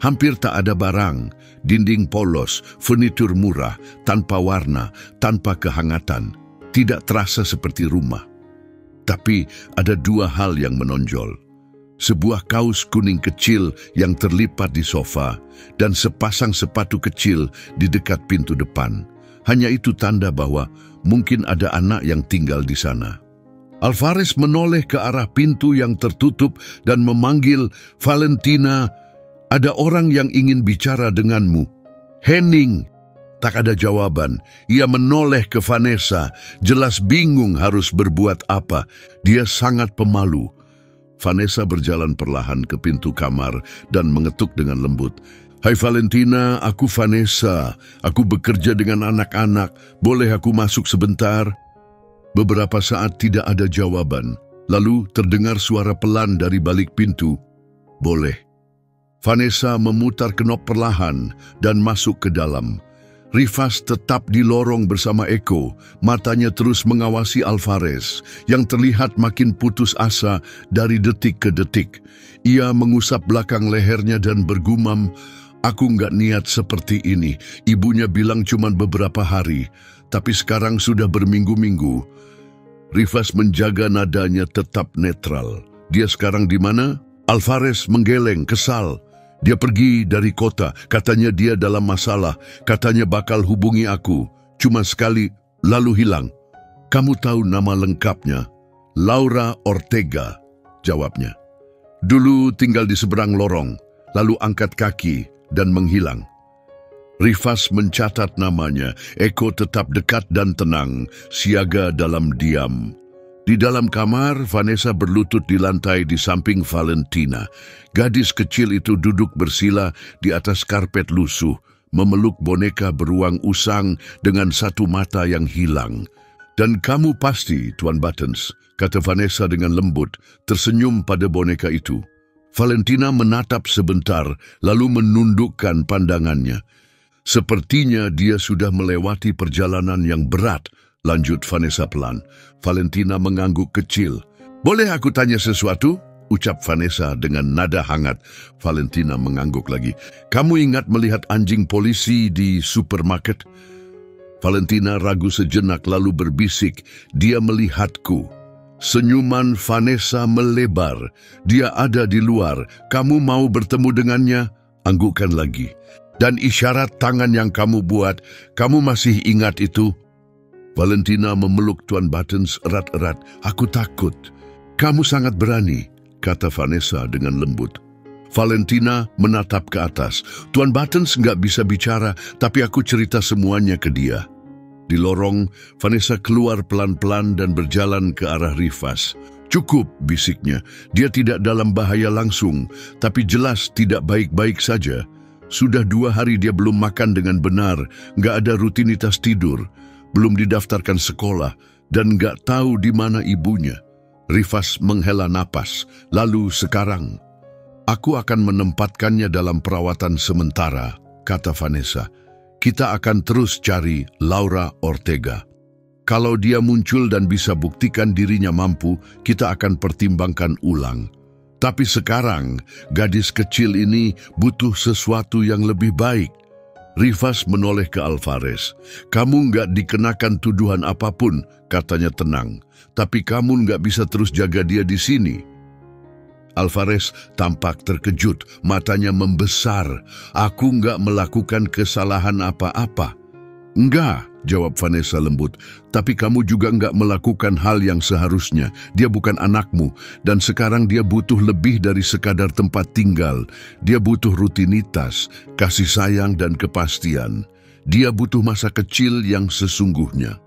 Hampir tak ada barang, dinding polos, furnitur murah, tanpa warna, tanpa kehangatan. Tidak terasa seperti rumah. Tapi ada dua hal yang menonjol. Sebuah kaus kuning kecil yang terlipat di sofa dan sepasang sepatu kecil di dekat pintu depan. Hanya itu tanda bahwa mungkin ada anak yang tinggal di sana. Alvarez menoleh ke arah pintu yang tertutup dan memanggil, "Valentina, ada orang yang ingin bicara denganmu." "Henning." Tak ada jawaban. Ia menoleh ke Vanessa, jelas bingung harus berbuat apa. Dia sangat pemalu. Vanessa berjalan perlahan ke pintu kamar dan mengetuk dengan lembut. "Hai Valentina, aku Vanessa. Aku bekerja dengan anak-anak. Boleh aku masuk sebentar?" Beberapa saat tidak ada jawaban. Lalu terdengar suara pelan dari balik pintu. "Boleh." Vanessa memutar knop perlahan dan masuk ke dalam. Rivas tetap di lorong bersama Eko, matanya terus mengawasi Alvarez, yang terlihat makin putus asa dari detik ke detik. Ia mengusap belakang lehernya dan bergumam, "Aku nggak niat seperti ini. Ibunya bilang cuma beberapa hari, tapi sekarang sudah berminggu-minggu." Rivas menjaga nadanya tetap netral. "Dia sekarang di mana?" Alvarez menggeleng, kesal. "Dia pergi dari kota, katanya dia dalam masalah, katanya bakal hubungi aku. Cuma sekali, lalu hilang." "Kamu tahu nama lengkapnya?" "Laura Ortega," jawabnya. "Dulu tinggal di seberang lorong, lalu angkat kaki dan menghilang." Rivas mencatat namanya. Eko tetap dekat dan tenang, siaga dalam diam. Di dalam kamar, Vanessa berlutut di lantai di samping Valentina. Gadis kecil itu duduk bersila di atas karpet lusuh, memeluk boneka beruang usang dengan satu mata yang hilang. "Dan kamu pasti, Tuan Buttons," kata Vanessa dengan lembut, tersenyum pada boneka itu. Valentina menatap sebentar, lalu menundukkan pandangannya. "Sepertinya dia sudah melewati perjalanan yang berat," lanjut Vanessa pelan. Valentina mengangguk kecil. "Boleh aku tanya sesuatu?" ucap Vanessa dengan nada hangat. Valentina mengangguk lagi. "Kamu ingat melihat anjing polisi di supermarket?" Valentina ragu sejenak lalu berbisik, "Dia melihatku." Senyuman Vanessa melebar. "Dia ada di luar. Kamu mau bertemu dengannya?" Anggukkan lagi. "Dan isyarat tangan yang kamu buat, kamu masih ingat itu?" Valentina memeluk Tuan Buttons erat-erat. "Aku takut." "Kamu sangat berani," kata Vanessa dengan lembut. Valentina menatap ke atas. "Tuan Buttons nggak bisa bicara, tapi aku cerita semuanya ke dia." Di lorong, Vanessa keluar pelan-pelan dan berjalan ke arah Rivas. "Cukup," bisiknya. "Dia tidak dalam bahaya langsung, tapi jelas tidak baik-baik saja. Sudah 2 hari dia belum makan dengan benar, nggak ada rutinitas tidur, belum didaftarkan sekolah, dan nggak tahu di mana ibunya." Rivas menghela napas. "Lalu sekarang, aku akan menempatkannya dalam perawatan sementara," kata Vanessa. "Kita akan terus cari Laura Ortega. Kalau dia muncul dan bisa buktikan dirinya mampu, kita akan pertimbangkan ulang. Tapi sekarang, gadis kecil ini butuh sesuatu yang lebih baik." Rivas menoleh ke Alvarez. "Kamu nggak dikenakan tuduhan apapun," katanya tenang. "Tapi kamu nggak bisa terus jaga dia di sini." Alvarez tampak terkejut, matanya membesar. "Aku nggak melakukan kesalahan apa-apa." "Enggak," jawab Vanessa lembut. "Tapi kamu juga nggak melakukan hal yang seharusnya. Dia bukan anakmu, dan sekarang dia butuh lebih dari sekadar tempat tinggal. Dia butuh rutinitas, kasih sayang dan kepastian. Dia butuh masa kecil yang sesungguhnya."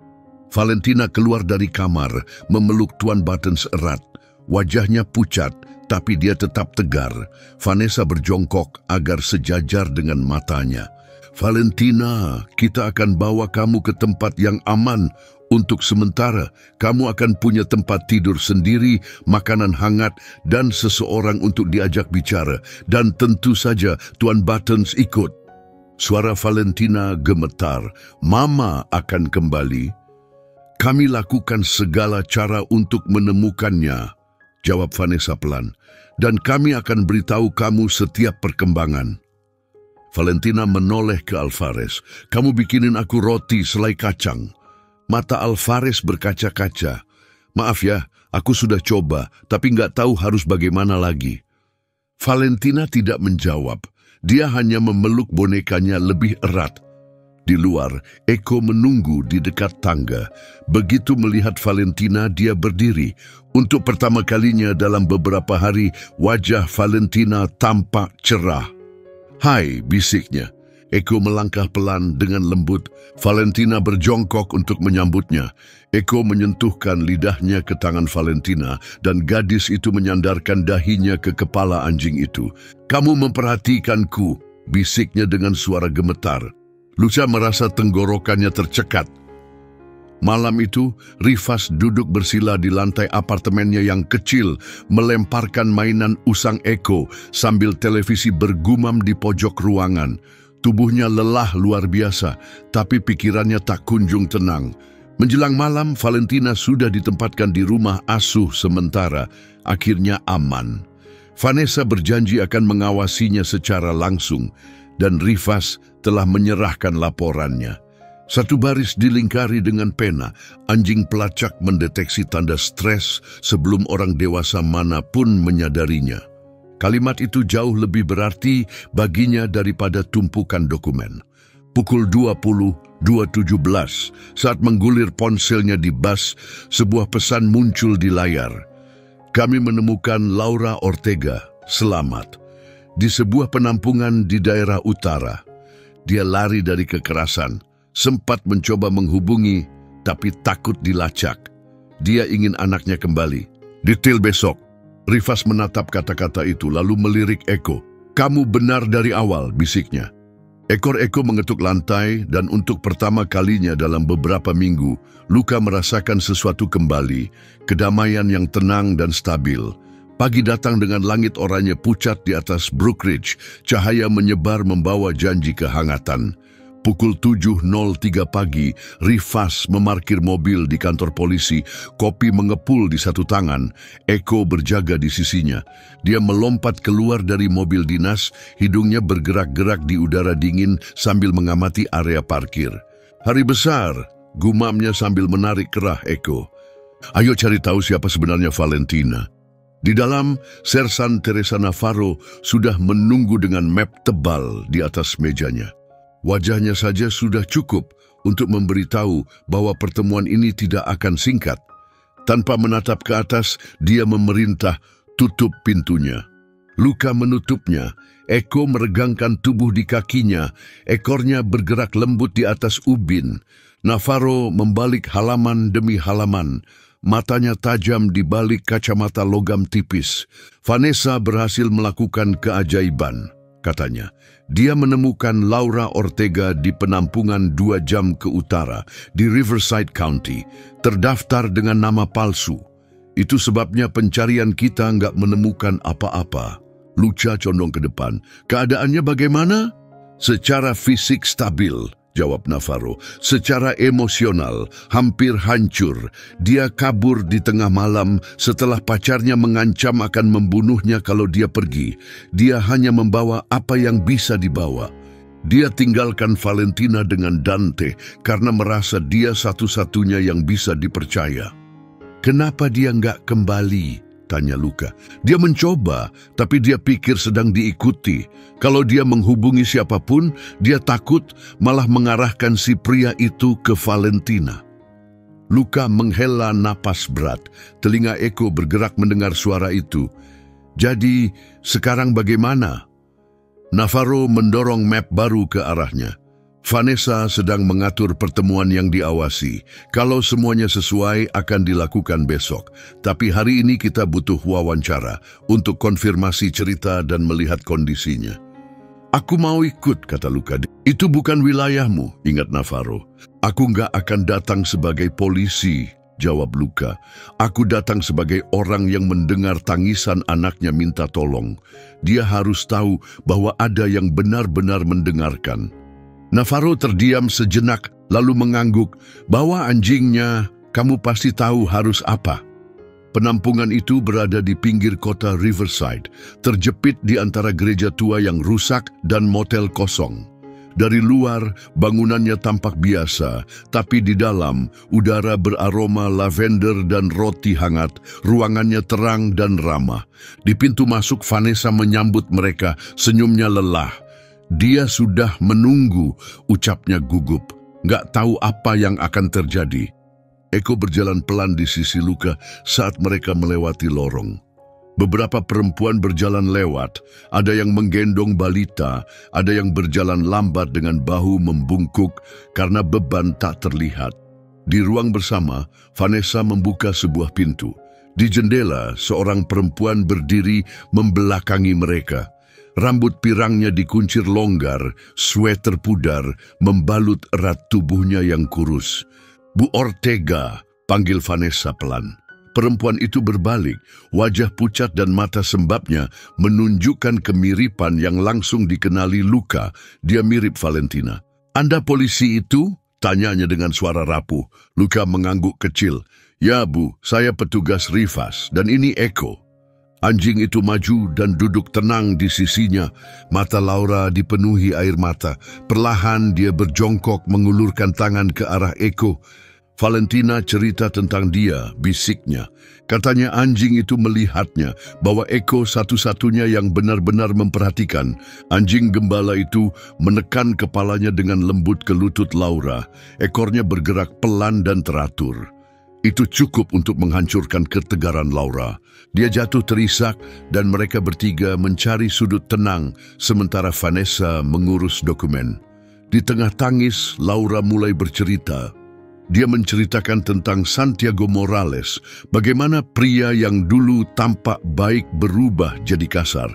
Valentina keluar dari kamar, memeluk Tuan Buttons erat. Wajahnya pucat, tapi dia tetap tegar. Vanessa berjongkok agar sejajar dengan matanya. "Valentina, kita akan bawa kamu ke tempat yang aman. Untuk sementara, kamu akan punya tempat tidur sendiri, makanan hangat, dan seseorang untuk diajak bicara. Dan tentu saja Tuan Buttons ikut. Suara Valentina gemetar. Mama akan kembali. Kami lakukan segala cara untuk menemukannya, jawab Vanessa pelan. Dan kami akan beritahu kamu setiap perkembangan. Valentina menoleh ke Alvarez. Kamu bikinin aku roti selai kacang. Mata Alvarez berkaca-kaca. Maaf ya, aku sudah coba, tapi nggak tahu harus bagaimana lagi. Valentina tidak menjawab. Dia hanya memeluk bonekanya lebih erat. Di luar, Eko menunggu di dekat tangga. Begitu melihat Valentina, dia berdiri. Untuk pertama kalinya dalam beberapa hari, wajah Valentina tampak cerah. Hai, bisiknya. Eko melangkah pelan dengan lembut. Valentina berjongkok untuk menyambutnya. Eko menyentuhkan lidahnya ke tangan Valentina dan gadis itu menyandarkan dahinya ke kepala anjing itu. Kamu memperhatikanku, bisiknya dengan suara gemetar. Luca merasa tenggorokannya tercekat. Malam itu, Rifas duduk bersila di lantai apartemennya yang kecil, melemparkan mainan usang Eko sambil televisi bergumam di pojok ruangan. Tubuhnya lelah luar biasa, tapi pikirannya tak kunjung tenang. Menjelang malam, Valentina sudah ditempatkan di rumah asuh sementara, akhirnya aman. Vanessa berjanji akan mengawasinya secara langsung, dan Rifas telah menyerahkan laporannya. Satu baris dilingkari dengan pena, anjing pelacak mendeteksi tanda stres sebelum orang dewasa manapun menyadarinya. Kalimat itu jauh lebih berarti baginya daripada tumpukan dokumen. Pukul 20.217, saat menggulir ponselnya di bus, sebuah pesan muncul di layar. Kami menemukan Laura Ortega, selamat, di sebuah penampungan di daerah utara. Dia lari dari kekerasan, sempat mencoba menghubungi, tapi takut dilacak. Dia ingin anaknya kembali. Detail besok. Rifas menatap kata-kata itu lalu melirik Eko. Kamu benar dari awal, bisiknya. Ekor Eko mengetuk lantai dan untuk pertama kalinya dalam beberapa minggu, Luca merasakan sesuatu kembali, kedamaian yang tenang dan stabil. Pagi datang dengan langit oranye pucat di atas Brook Ridge, cahaya menyebar membawa janji kehangatan. Pukul 7.03 pagi, Rifas memarkir mobil di kantor polisi, kopi mengepul di satu tangan, Eko berjaga di sisinya. Dia melompat keluar dari mobil dinas, hidungnya bergerak-gerak di udara dingin sambil mengamati area parkir. Hari besar, gumamnya sambil menarik kerah Eko. Ayo cari tahu siapa sebenarnya Valentina. Di dalam, Sersan Teresa Navarro sudah menunggu dengan map tebal di atas mejanya. Wajahnya saja sudah cukup untuk memberitahu bahwa pertemuan ini tidak akan singkat. Tanpa menatap ke atas, dia memerintah, tutup pintunya. Luca menutupnya. Eko meregangkan tubuh di kakinya. Ekornya bergerak lembut di atas ubin. Navarro membalik halaman demi halaman. Matanya tajam di balik kacamata logam tipis. Vanessa berhasil melakukan keajaiban, katanya. Dia menemukan Laura Ortega di penampungan 2 jam ke utara, di Riverside County, terdaftar dengan nama palsu. Itu sebabnya pencarian kita nggak menemukan apa-apa. Luca condong ke depan. Keadaannya bagaimana? Secara fisik stabil, jawab Navarro. Secara emosional, hampir hancur. Dia kabur di tengah malam setelah pacarnya mengancam akan membunuhnya kalau dia pergi. Dia hanya membawa apa yang bisa dibawa. Dia tinggalkan Valentina dengan Dante karena merasa dia satu-satunya yang bisa dipercaya. Kenapa dia nggak kembali? Tanya Luca. Dia mencoba, tapi dia pikir sedang diikuti. Kalau dia menghubungi siapapun, dia takut malah mengarahkan si pria itu ke Valentina. Luca menghela napas berat. Telinga Eko bergerak mendengar suara itu. Jadi, sekarang bagaimana? Navarro mendorong map baru ke arahnya. Vanessa sedang mengatur pertemuan yang diawasi. Kalau semuanya sesuai, akan dilakukan besok. Tapi hari ini kita butuh wawancara untuk konfirmasi cerita dan melihat kondisinya. Aku mau ikut, kata Luca. Itu bukan wilayahmu, ingat Navarro. Aku nggak akan datang sebagai polisi, jawab Luka. Aku datang sebagai orang yang mendengar tangisan anaknya minta tolong. Dia harus tahu bahwa ada yang benar-benar mendengarkan. Navarro terdiam sejenak lalu mengangguk. Bawa anjingnya, kamu pasti tahu harus apa. Penampungan itu berada di pinggir kota Riverside, terjepit di antara gereja tua yang rusak dan motel kosong. Dari luar, bangunannya tampak biasa, tapi di dalam, udara beraroma lavender dan roti hangat, ruangannya terang dan ramah. Di pintu masuk, Vanessa menyambut mereka, senyumnya lelah. Dia sudah menunggu, ucapnya gugup. Nggak tahu apa yang akan terjadi. Eko berjalan pelan di sisi Luka saat mereka melewati lorong. Beberapa perempuan berjalan lewat, ada yang menggendong balita, ada yang berjalan lambat dengan bahu membungkuk karena beban tak terlihat. Di ruang bersama, Vanessa membuka sebuah pintu. Di jendela, seorang perempuan berdiri membelakangi mereka. Rambut pirangnya dikuncir longgar, sweater pudar, membalut erat tubuhnya yang kurus. Bu Ortega, panggil Vanessa pelan. Perempuan itu berbalik, wajah pucat dan mata sembabnya menunjukkan kemiripan yang langsung dikenali Luka. Dia mirip Valentina. Anda polisi itu? Tanyanya dengan suara rapuh. Luka mengangguk kecil. Ya Bu, saya petugas Rivas dan ini Eko. Anjing itu maju dan duduk tenang di sisinya. Mata Laura dipenuhi air mata. Perlahan dia berjongkok mengulurkan tangan ke arah Eko. Valentina cerita tentang dia, bisiknya. Katanya anjing itu melihatnya, bahwa Eko satu-satunya yang benar-benar memperhatikan. Anjing gembala itu menekan kepalanya dengan lembut ke lutut Laura. Ekornya bergerak pelan dan teratur. Itu cukup untuk menghancurkan ketegaran Laura. Dia jatuh terisak dan mereka bertiga mencari sudut tenang sementara Vanessa mengurus dokumen. Di tengah tangis, Laura mulai bercerita. Dia menceritakan tentang Santiago Morales, bagaimana pria yang dulu tampak baik berubah jadi kasar,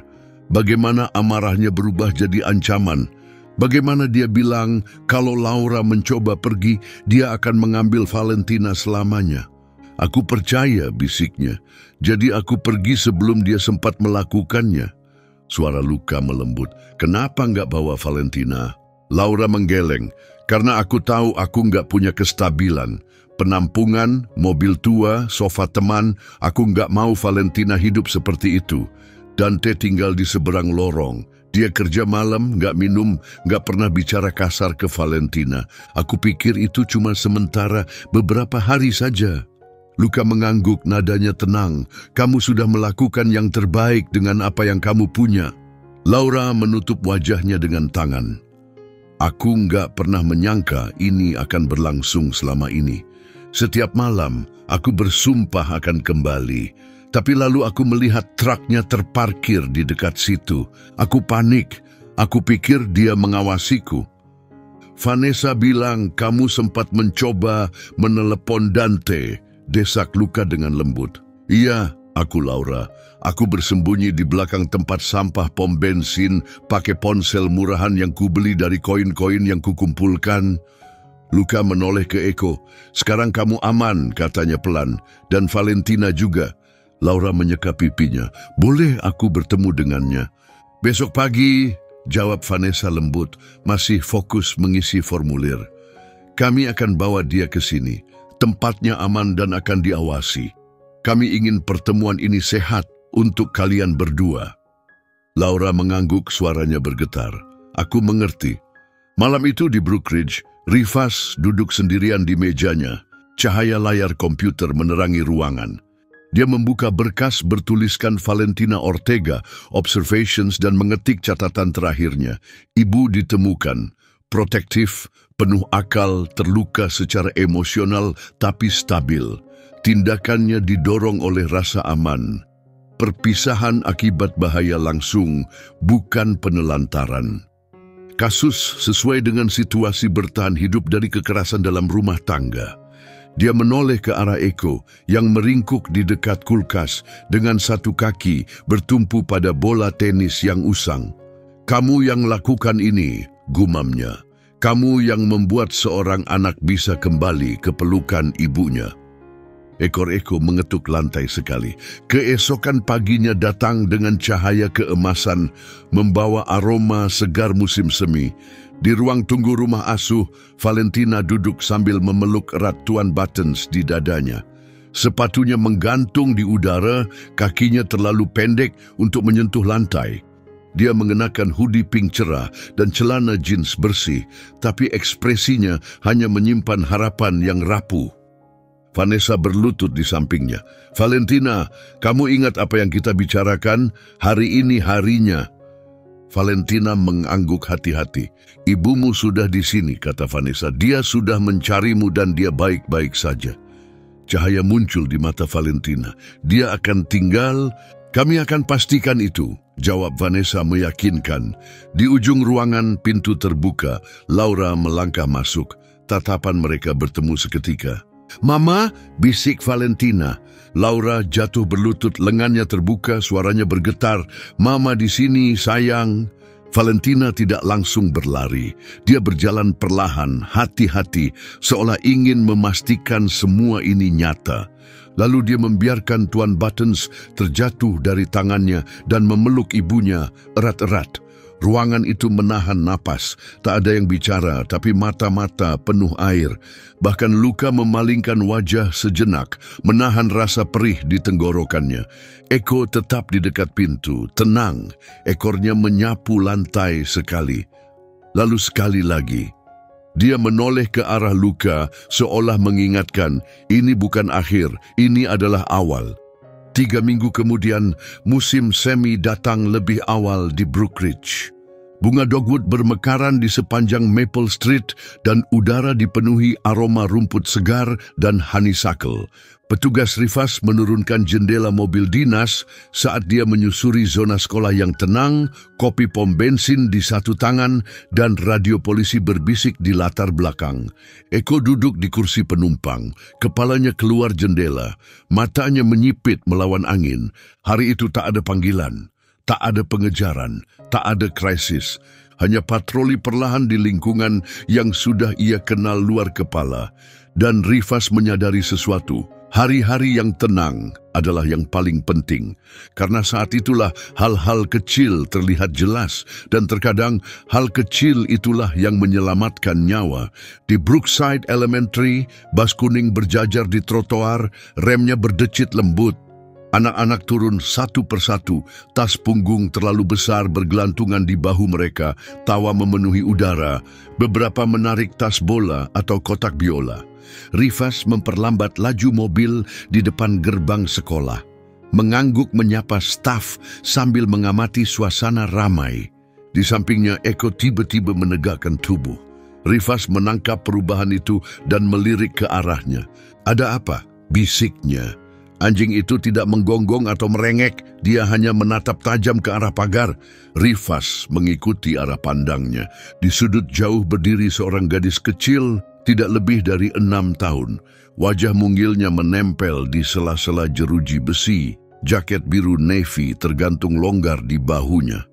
bagaimana amarahnya berubah jadi ancaman, bagaimana dia bilang kalau Laura mencoba pergi, dia akan mengambil Valentina selamanya. Aku percaya, bisiknya, jadi aku pergi sebelum dia sempat melakukannya. Suara Luka melembut. Kenapa nggak bawa Valentina? Laura menggeleng. Karena aku tahu aku nggak punya kestabilan. Penampungan, mobil tua, sofa teman, aku nggak mau Valentina hidup seperti itu. Dante tinggal di seberang lorong. Dia kerja malam, nggak minum, nggak pernah bicara kasar ke Valentina. Aku pikir itu cuma sementara, beberapa hari saja. Luka mengangguk, nadanya tenang. Kamu sudah melakukan yang terbaik dengan apa yang kamu punya. Laura menutup wajahnya dengan tangan. Aku nggak pernah menyangka ini akan berlangsung selama ini. Setiap malam, aku bersumpah akan kembali. Tapi lalu aku melihat truknya terparkir di dekat situ. Aku panik. Aku pikir dia mengawasiku. Vanessa bilang kamu sempat mencoba menelepon Dante, desak Luka dengan lembut. Iya, aku Laura. Aku bersembunyi di belakang tempat sampah pom bensin, pakai ponsel murahan yang kubeli dari koin-koin yang kukumpulkan. Luka menoleh ke Eko. Sekarang kamu aman, katanya pelan. Dan Valentina juga. Laura menyeka pipinya. Boleh aku bertemu dengannya? Besok pagi, jawab Vanessa lembut, masih fokus mengisi formulir. Kami akan bawa dia ke sini. Tempatnya aman dan akan diawasi. Kami ingin pertemuan ini sehat untuk kalian berdua. Laura mengangguk, suaranya bergetar. Aku mengerti. Malam itu di Brookridge, Rivas duduk sendirian di mejanya. Cahaya layar komputer menerangi ruangan. Dia membuka berkas bertuliskan Valentina Ortega, observations dan mengetik catatan terakhirnya. Ibu ditemukan, protektif, penuh akal, terluka secara emosional tapi stabil. Tindakannya didorong oleh rasa aman. Perpisahan akibat bahaya langsung, bukan penelantaran. Kasus sesuai dengan situasi bertahan hidup dari kekerasan dalam rumah tangga. Dia menoleh ke arah Eko yang meringkuk di dekat kulkas dengan satu kaki bertumpu pada bola tenis yang usang. Kamu yang lakukan ini, gumamnya. Kamu yang membuat seorang anak bisa kembali ke pelukan ibunya. Ekor Eko mengetuk lantai sekali. Keesokan paginya datang dengan cahaya keemasan, membawa aroma segar musim semi. Di ruang tunggu rumah asuh, Valentina duduk sambil memeluk erat Tuan Buttons di dadanya. Sepatunya menggantung di udara, kakinya terlalu pendek untuk menyentuh lantai. Dia mengenakan hoodie pink cerah dan celana jeans bersih, tapi ekspresinya hanya menyimpan harapan yang rapuh. Vanessa berlutut di sampingnya. Valentina, kamu ingat apa yang kita bicarakan? Hari ini harinya. Valentina mengangguk hati-hati. Ibumu sudah di sini, kata Vanessa. Dia sudah mencarimu dan dia baik-baik saja. Cahaya muncul di mata Valentina. Dia akan tinggal, kami akan pastikan itu, jawab Vanessa meyakinkan. Di ujung ruangan pintu terbuka, Laura melangkah masuk. Tatapan mereka bertemu seketika. Mama, bisik Valentina. Laura jatuh berlutut, lengannya terbuka, suaranya bergetar. Mama di sini, sayang. Valentina tidak langsung berlari. Dia berjalan perlahan, hati-hati, seolah ingin memastikan semua ini nyata. Lalu dia membiarkan Tuan Buttons terjatuh dari tangannya dan memeluk ibunya erat-erat. Ruangan itu menahan napas, tak ada yang bicara, tapi mata-mata penuh air. Bahkan Luka memalingkan wajah sejenak, menahan rasa perih di tenggorokannya. Eko tetap di dekat pintu, tenang, ekornya menyapu lantai sekali. Lalu sekali lagi, dia menoleh ke arah Luka, seolah mengingatkan, ini bukan akhir, ini adalah awal. 3 minggu kemudian, musim semi datang lebih awal di Brookridge. Bunga dogwood bermekaran di sepanjang Maple Street dan udara dipenuhi aroma rumput segar dan honeysuckle. Petugas Rivas menurunkan jendela mobil dinas saat dia menyusuri zona sekolah yang tenang, kopi pom bensin di satu tangan, dan radio polisi berbisik di latar belakang. Eko duduk di kursi penumpang, kepalanya keluar jendela, matanya menyipit melawan angin. Hari itu tak ada panggilan, tak ada pengejaran, tak ada krisis. Hanya patroli perlahan di lingkungan yang sudah ia kenal luar kepala. Dan Rivas menyadari sesuatu. Hari-hari yang tenang adalah yang paling penting, karena saat itulah hal-hal kecil terlihat jelas, dan terkadang hal kecil itulah yang menyelamatkan nyawa. Di Brookside Elementary, bas kuning berjajar di trotoar, remnya berdecit lembut. Anak-anak turun satu persatu, tas punggung terlalu besar bergelantungan di bahu mereka, tawa memenuhi udara, beberapa menarik tas bola atau kotak biola. Rivas memperlambat laju mobil di depan gerbang sekolah, mengangguk menyapa staf sambil mengamati suasana ramai. Di sampingnya Eko tiba-tiba menegakkan tubuh. Rivas menangkap perubahan itu dan melirik ke arahnya. Ada apa? Bisiknya. Anjing itu tidak menggonggong atau merengek, dia hanya menatap tajam ke arah pagar. Rivas mengikuti arah pandangnya. Di sudut jauh berdiri seorang gadis kecil, tidak lebih dari 6 tahun. Wajah mungilnya menempel di sela-sela jeruji besi. Jaket biru navy tergantung longgar di bahunya.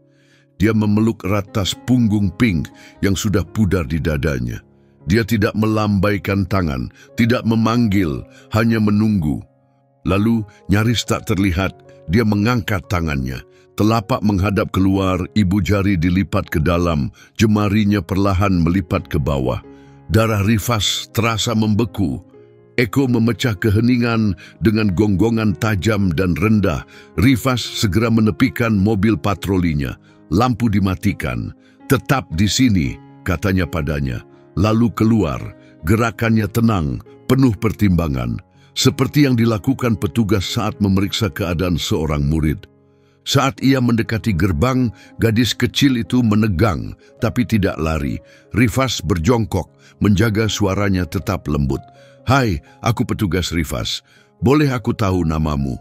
Dia memeluk erat tas punggung pink yang sudah pudar di dadanya. Dia tidak melambaikan tangan, tidak memanggil, hanya menunggu. Lalu, nyaris tak terlihat, dia mengangkat tangannya. Telapak menghadap keluar, ibu jari dilipat ke dalam, jemarinya perlahan melipat ke bawah. Darah Rivas terasa membeku. Eko memecah keheningan dengan gonggongan tajam dan rendah. Rivas segera menepikan mobil patrolinya. Lampu dimatikan. Tetap di sini, katanya padanya. Lalu keluar, gerakannya tenang, penuh pertimbangan. Seperti yang dilakukan petugas saat memeriksa keadaan seorang murid. Saat ia mendekati gerbang, gadis kecil itu menegang, tapi tidak lari. Rivas berjongkok, menjaga suaranya tetap lembut. Hai, aku petugas Rivas. Boleh aku tahu namamu?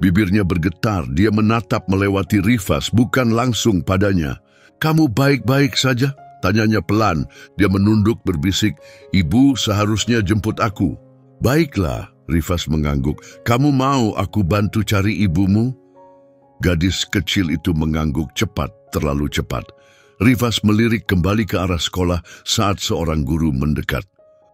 Bibirnya bergetar, dia menatap melewati Rivas, bukan langsung padanya. Kamu baik-baik saja? Tanyanya pelan. Dia menunduk berbisik, Ibu seharusnya jemput aku. Baiklah, Rivas mengangguk. Kamu mau aku bantu cari ibumu? Gadis kecil itu mengangguk cepat, terlalu cepat. Rifas melirik kembali ke arah sekolah saat seorang guru mendekat.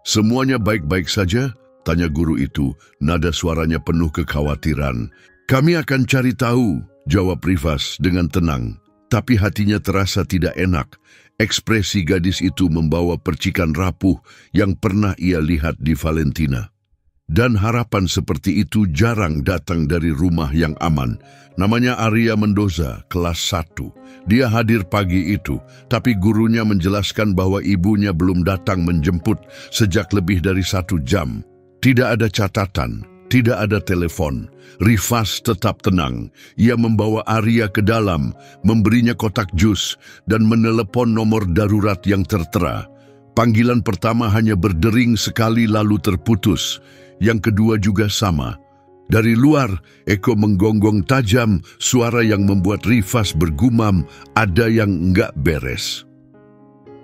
"Semuanya baik-baik saja?" tanya guru itu, nada suaranya penuh kekhawatiran. "Kami akan cari tahu," jawab Rifas dengan tenang. Tapi hatinya terasa tidak enak. Ekspresi gadis itu membawa percikan rapuh yang pernah ia lihat di Valentina. Dan harapan seperti itu jarang datang dari rumah yang aman. Namanya Arya Mendoza, kelas 1. Dia hadir pagi itu, tapi gurunya menjelaskan bahwa ibunya belum datang menjemput sejak lebih dari 1 jam. Tidak ada catatan, tidak ada telepon. Rifas tetap tenang. Ia membawa Arya ke dalam, memberinya kotak jus, dan menelepon nomor darurat yang tertera. Panggilan pertama hanya berdering sekali lalu terputus. Yang kedua juga sama. Dari luar, Eko menggonggong tajam, suara yang membuat Rifas bergumam, ada yang enggak beres.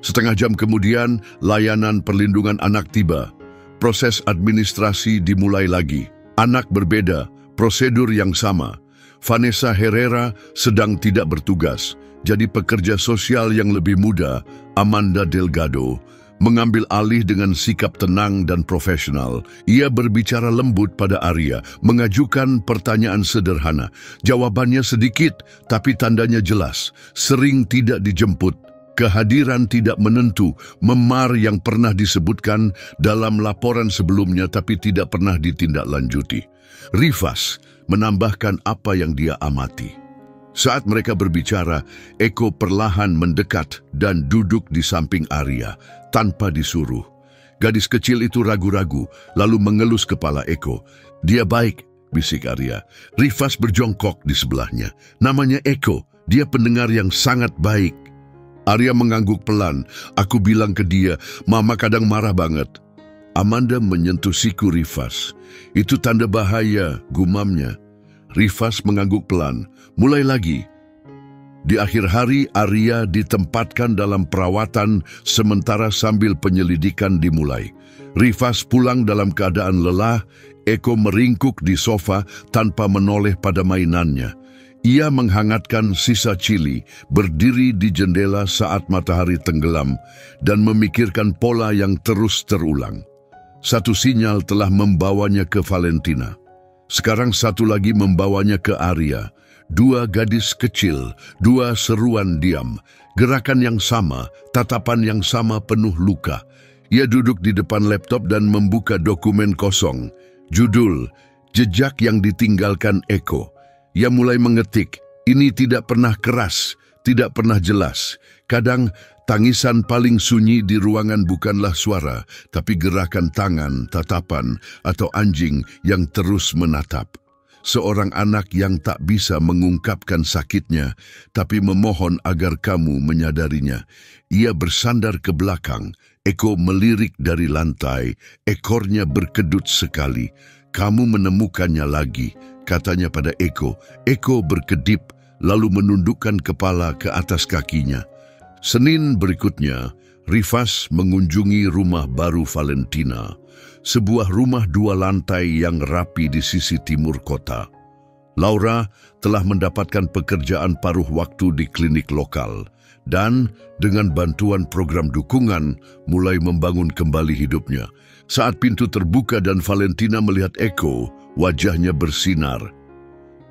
Setengah jam kemudian, layanan perlindungan anak tiba. Proses administrasi dimulai lagi. Anak berbeda, prosedur yang sama. Vanessa Herrera sedang tidak bertugas, jadi pekerja sosial yang lebih muda, Amanda Delgado, mengambil alih dengan sikap tenang dan profesional. Ia berbicara lembut pada Arya, mengajukan pertanyaan sederhana. Jawabannya sedikit, tapi tandanya jelas. Sering tidak dijemput. Kehadiran tidak menentu, memar yang pernah disebutkan dalam laporan sebelumnya tapi tidak pernah ditindaklanjuti. Rifas menambahkan apa yang dia amati. Saat mereka berbicara, Eko perlahan mendekat dan duduk di samping Arya, tanpa disuruh. Gadis kecil itu ragu-ragu, lalu mengelus kepala Eko. "Dia baik," bisik Arya. Rifas berjongkok di sebelahnya. "Namanya Eko, dia pendengar yang sangat baik." Arya mengangguk pelan. "Aku bilang ke dia, Mama kadang marah banget." Amanda menyentuh siku Rifas. "Itu tanda bahaya," gumamnya. Rifas mengangguk pelan. "Mulai lagi." Di akhir hari, Arya ditempatkan dalam perawatan sementara sambil penyelidikan dimulai. Rifas pulang dalam keadaan lelah. Eko meringkuk di sofa tanpa menoleh pada mainannya. Ia menghangatkan sisa cili, berdiri di jendela saat matahari tenggelam, dan memikirkan pola yang terus terulang. Satu sinyal telah membawanya ke Valentina. Sekarang satu lagi membawanya ke Arya. 2 gadis kecil, 2 seruan diam. Gerakan yang sama, tatapan yang sama penuh luka. Ia duduk di depan laptop dan membuka dokumen kosong. Judul, "Jejak yang ditinggalkan Eko." Ia mulai mengetik. Ini tidak pernah keras, tidak pernah jelas. Kadang tangisan paling sunyi di ruangan bukanlah suara, tapi gerakan tangan, tatapan, atau anjing yang terus menatap. Seorang anak yang tak bisa mengungkapkan sakitnya, tapi memohon agar kamu menyadarinya. Ia bersandar ke belakang. Eko melirik dari lantai. Ekornya berkedut sekali. "Kamu menemukannya lagi," katanya pada Eko. Eko berkedip, lalu menundukkan kepala ke atas kakinya. Senin berikutnya, Rifas mengunjungi rumah baru Valentina. Sebuah rumah 2 lantai yang rapi di sisi timur kota. Laura telah mendapatkan pekerjaan paruh waktu di klinik lokal dan dengan bantuan program dukungan mulai membangun kembali hidupnya. Saat pintu terbuka dan Valentina melihat Eko, wajahnya bersinar.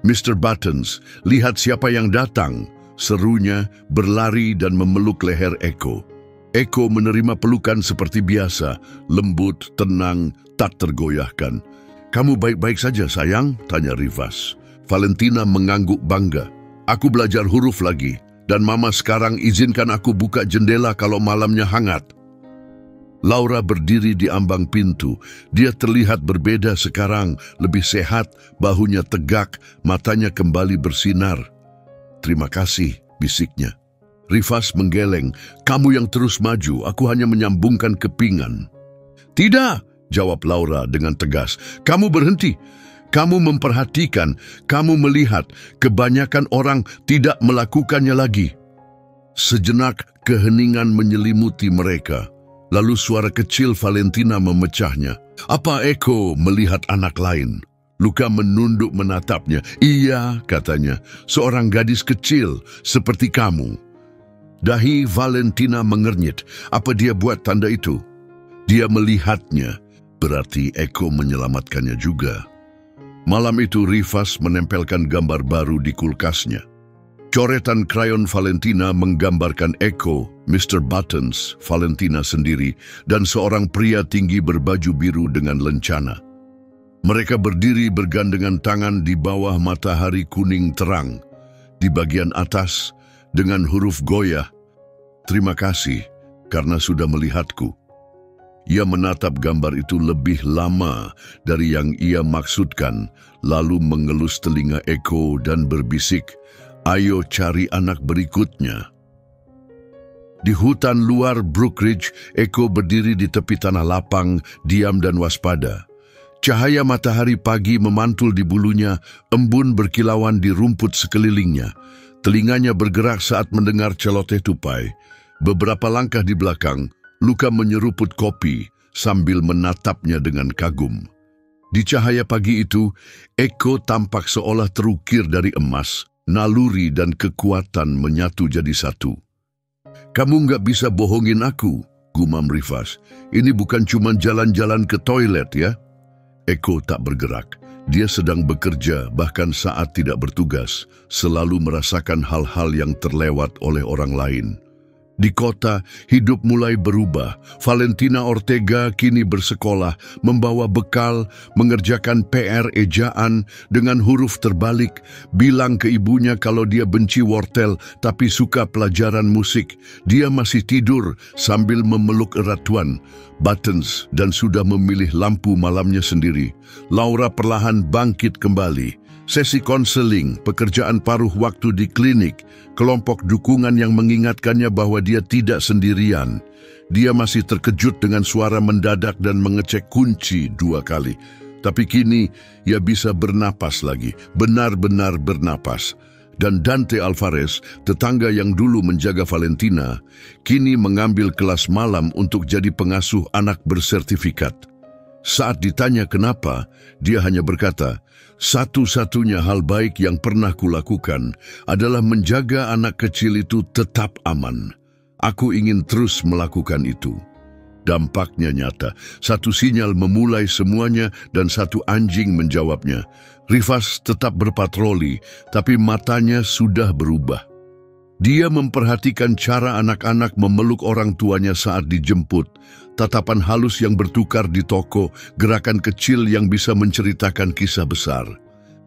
"Mr. Buttons, lihat siapa yang datang," serunya, berlari dan memeluk leher Eko. Eko menerima pelukan seperti biasa, lembut, tenang, tak tergoyahkan. "Kamu baik-baik saja, sayang?" tanya Rifas. Valentina mengangguk bangga. "Aku belajar huruf lagi, dan Mama sekarang izinkan aku buka jendela kalau malamnya hangat." Laura berdiri di ambang pintu. Dia terlihat berbeda sekarang, lebih sehat, bahunya tegak, matanya kembali bersinar. "Terima kasih," bisiknya. Rifas menggeleng. "Kamu yang terus maju, aku hanya menyambungkan kepingan." "Tidak," jawab Laura dengan tegas. "Kamu berhenti. Kamu memperhatikan, kamu melihat. Kebanyakan orang tidak melakukannya lagi." Sejenak keheningan menyelimuti mereka. Lalu suara kecil Valentina memecahnya. "Apa Eko melihat anak lain?" Luka menunduk menatapnya. "Iya," katanya, "seorang gadis kecil seperti kamu." Dahi Valentina mengernyit. Apa dia buat tanda itu? Dia melihatnya, berarti Eko menyelamatkannya juga. Malam itu Rivas menempelkan gambar baru di kulkasnya. Coretan krayon Valentina menggambarkan Eko, Mr. Buttons, Valentina sendiri, dan seorang pria tinggi berbaju biru dengan lencana. Mereka berdiri bergandengan tangan di bawah matahari kuning terang. Di bagian atas, dengan huruf goyah, "Terima kasih karena sudah melihatku." Ia menatap gambar itu lebih lama dari yang ia maksudkan, lalu mengelus telinga Eko dan berbisik, "Ayo cari anak berikutnya." Di hutan luar Brookridge, Eko berdiri di tepi tanah lapang, diam dan waspada. Cahaya matahari pagi memantul di bulunya, embun berkilauan di rumput sekelilingnya. Telinganya bergerak saat mendengar celoteh tupai. Beberapa langkah di belakang, Luka menyeruput kopi sambil menatapnya dengan kagum. Di cahaya pagi itu, Eko tampak seolah terukir dari emas. Naluri dan kekuatan menyatu jadi satu. "Kamu nggak bisa bohongin aku," gumam Rivas. "Ini bukan cuma jalan-jalan ke toilet ya?" Eko tak bergerak. Dia sedang bekerja, bahkan saat tidak bertugas, selalu merasakan hal-hal yang terlewat oleh orang lain. Di kota, hidup mulai berubah. Valentina Ortega kini bersekolah, membawa bekal, mengerjakan PR ejaan dengan huruf terbalik, bilang ke ibunya kalau dia benci wortel tapi suka pelajaran musik. Dia masih tidur sambil memeluk erat Tuan Buttons dan sudah memilih lampu malamnya sendiri. Laura perlahan bangkit kembali. Sesi konseling, pekerjaan paruh waktu di klinik, kelompok dukungan yang mengingatkannya bahwa dia tidak sendirian. Dia masih terkejut dengan suara mendadak dan mengecek kunci 2 kali. Tapi kini ia bisa bernapas lagi, benar-benar bernapas. Dan Dante Alvarez, tetangga yang dulu menjaga Valentina, kini mengambil kelas malam untuk jadi pengasuh anak bersertifikat. Saat ditanya kenapa, dia hanya berkata, "Satu-satunya hal baik yang pernah kulakukan adalah menjaga anak kecil itu tetap aman. Aku ingin terus melakukan itu." Dampaknya nyata. Satu sinyal memulai semuanya dan satu anjing menjawabnya. Rivas tetap berpatroli, tapi matanya sudah berubah. Dia memperhatikan cara anak-anak memeluk orang tuanya saat dijemput, tatapan halus yang bertukar di toko, gerakan kecil yang bisa menceritakan kisah besar.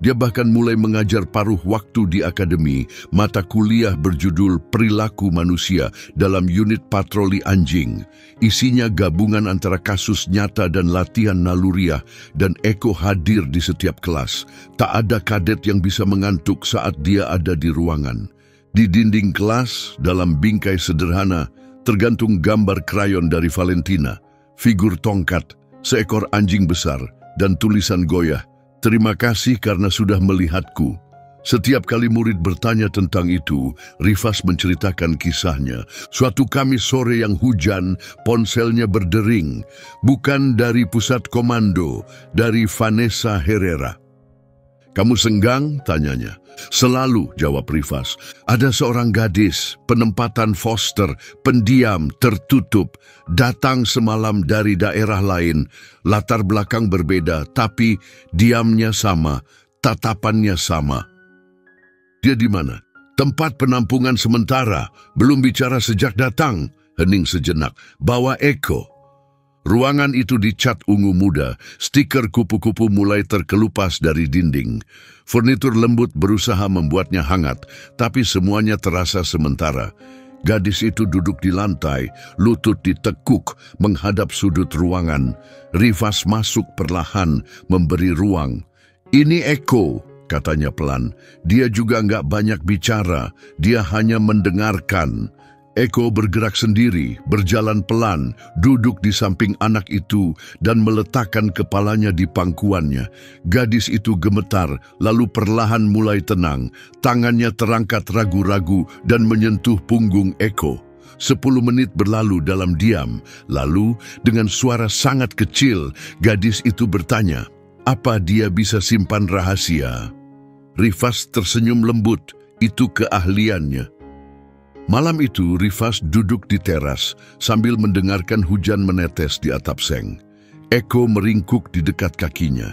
Dia bahkan mulai mengajar paruh waktu di akademi, mata kuliah berjudul Perilaku Manusia dalam unit patroli anjing. Isinya gabungan antara kasus nyata dan latihan naluriah, dan Eko hadir di setiap kelas. Tak ada kadet yang bisa mengantuk saat dia ada di ruangan. Di dinding kelas, dalam bingkai sederhana, tergantung gambar krayon dari Valentina, figur tongkat, seekor anjing besar, dan tulisan goyah, "Terima kasih karena sudah melihatku." Setiap kali murid bertanya tentang itu, Rivas menceritakan kisahnya. Suatu Kamis sore yang hujan, ponselnya berdering. Bukan dari pusat komando, dari Vanessa Herrera. "Kamu senggang?" tanyanya. "Selalu," jawab Rivas. "Ada seorang gadis, penempatan foster, pendiam, tertutup, datang semalam dari daerah lain, latar belakang berbeda, tapi diamnya sama, tatapannya sama." "Dia di mana?" "Tempat penampungan sementara, belum bicara sejak datang." Hening sejenak. "Bawa Eko." Ruangan itu dicat ungu muda, stiker kupu-kupu mulai terkelupas dari dinding. Furnitur lembut berusaha membuatnya hangat, tapi semuanya terasa sementara. Gadis itu duduk di lantai, lutut ditekuk menghadap sudut ruangan. Rivas masuk perlahan, memberi ruang. "Ini Eko," katanya pelan. "Dia juga nggak banyak bicara, dia hanya mendengarkan." Eko bergerak sendiri, berjalan pelan, duduk di samping anak itu dan meletakkan kepalanya di pangkuannya. Gadis itu gemetar, lalu perlahan mulai tenang. Tangannya terangkat ragu-ragu dan menyentuh punggung Eko. 10 menit berlalu dalam diam. Lalu, dengan suara sangat kecil, gadis itu bertanya, "Apa dia bisa simpan rahasia?" Rivas tersenyum lembut, itu keahliannya. Malam itu, Rifas duduk di teras sambil mendengarkan hujan menetes di atap seng. Eko meringkuk di dekat kakinya.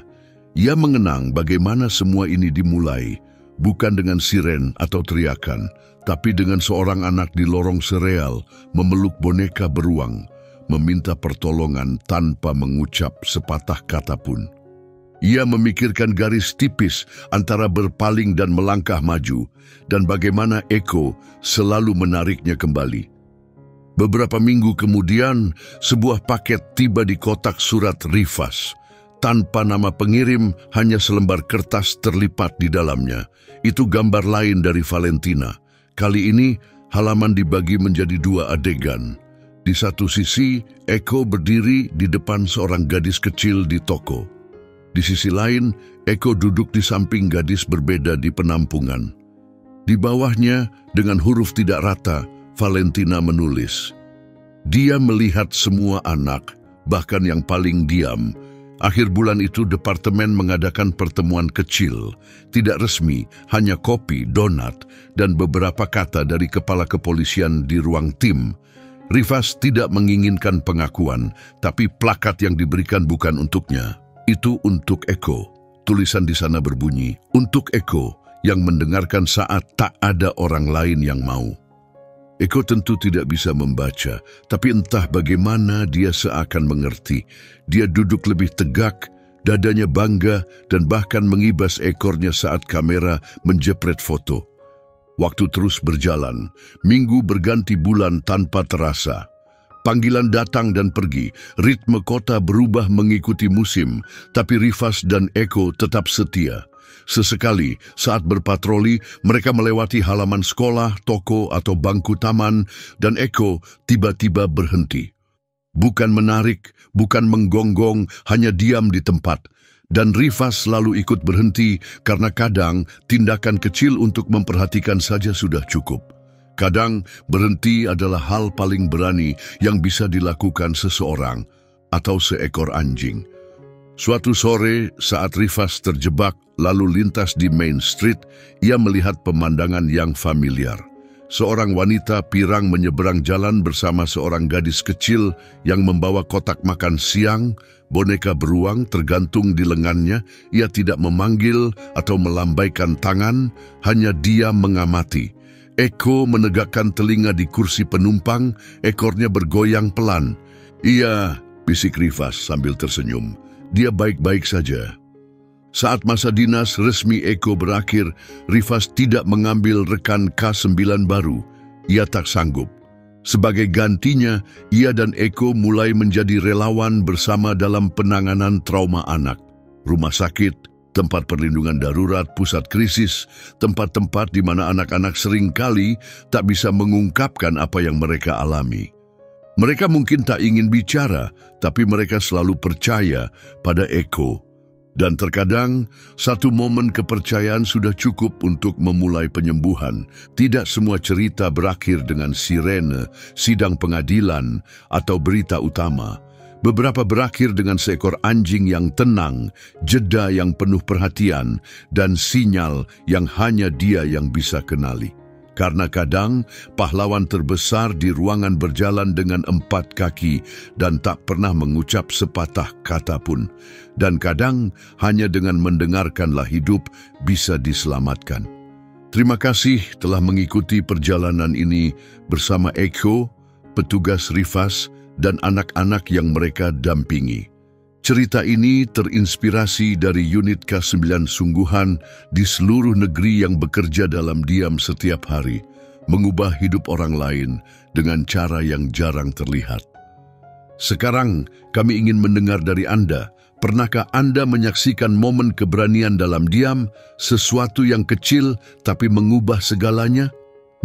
Ia mengenang bagaimana semua ini dimulai, bukan dengan siren atau teriakan, tapi dengan seorang anak di lorong sereal memeluk boneka beruang, meminta pertolongan tanpa mengucap sepatah kata pun. Ia memikirkan garis tipis antara berpaling dan melangkah maju, dan bagaimana Eko selalu menariknya kembali. Beberapa minggu kemudian, sebuah paket tiba di kotak surat Rifas. Tanpa nama pengirim, hanya selembar kertas terlipat di dalamnya. Itu gambar lain dari Valentina. Kali ini, halaman dibagi menjadi 2 adegan. Di satu sisi, Eko berdiri di depan seorang gadis kecil di toko. Di sisi lain, Eko duduk di samping gadis berbeda di penampungan. Di bawahnya, dengan huruf tidak rata, Valentina menulis, "Dia melihat semua anak, bahkan yang paling diam." Akhir bulan itu, departemen mengadakan pertemuan kecil, tidak resmi, hanya kopi, donat, dan beberapa kata dari kepala kepolisian di ruang tim. Rifas tidak menginginkan pengakuan, tapi plakat yang diberikan bukan untuknya. Itu untuk Eko. Tulisan di sana berbunyi, "Untuk Eko yang mendengarkan saat tak ada orang lain yang mau." Eko tentu tidak bisa membaca, tapi entah bagaimana dia seakan mengerti. Dia duduk lebih tegak, dadanya bangga, dan bahkan mengibas ekornya saat kamera menjepret foto. Waktu terus berjalan, minggu berganti bulan tanpa terasa. Panggilan datang dan pergi, ritme kota berubah mengikuti musim, tapi Rifas dan Eko tetap setia. Sesekali, saat berpatroli, mereka melewati halaman sekolah, toko, atau bangku taman, dan Eko tiba-tiba berhenti. Bukan menarik, bukan menggonggong, hanya diam di tempat. Dan Rifas selalu ikut berhenti karena kadang tindakan kecil untuk memperhatikan saja sudah cukup. Kadang berhenti adalah hal paling berani yang bisa dilakukan seseorang atau seekor anjing. Suatu sore saat Rifas terjebak lalu lintas di Main Street, ia melihat pemandangan yang familiar. Seorang wanita pirang menyeberang jalan bersama seorang gadis kecil yang membawa kotak makan siang, boneka beruang tergantung di lengannya. Ia tidak memanggil atau melambaikan tangan, hanya diam mengamati. Eko menegakkan telinga di kursi penumpang, ekornya bergoyang pelan. "Iya," bisik Rifas sambil tersenyum. "Dia baik-baik saja." Saat masa dinas resmi Eko berakhir, Rifas tidak mengambil rekan K9 baru. Ia tak sanggup. Sebagai gantinya, ia dan Eko mulai menjadi relawan bersama dalam penanganan trauma anak. Rumah sakit, tempat perlindungan darurat, pusat krisis, tempat-tempat di mana anak-anak seringkali tak bisa mengungkapkan apa yang mereka alami. Mereka mungkin tak ingin bicara, tapi mereka selalu percaya pada Eko. Dan terkadang, satu momen kepercayaan sudah cukup untuk memulai penyembuhan. Tidak semua cerita berakhir dengan sirene, sidang pengadilan, atau berita utama. Beberapa berakhir dengan seekor anjing yang tenang, jeda yang penuh perhatian, dan sinyal yang hanya dia yang bisa kenali. Karena kadang, pahlawan terbesar di ruangan berjalan dengan 4 kaki dan tak pernah mengucap sepatah kata pun. Dan kadang, hanya dengan mendengarkanlah hidup bisa diselamatkan. Terima kasih telah mengikuti perjalanan ini bersama Eko, petugas Rifas, dan anak-anak yang mereka dampingi. Cerita ini terinspirasi dari unit K9 sungguhan di seluruh negeri yang bekerja dalam diam setiap hari, mengubah hidup orang lain dengan cara yang jarang terlihat. Sekarang kami ingin mendengar dari Anda. Pernahkah Anda menyaksikan momen keberanian dalam diam, sesuatu yang kecil tapi mengubah segalanya?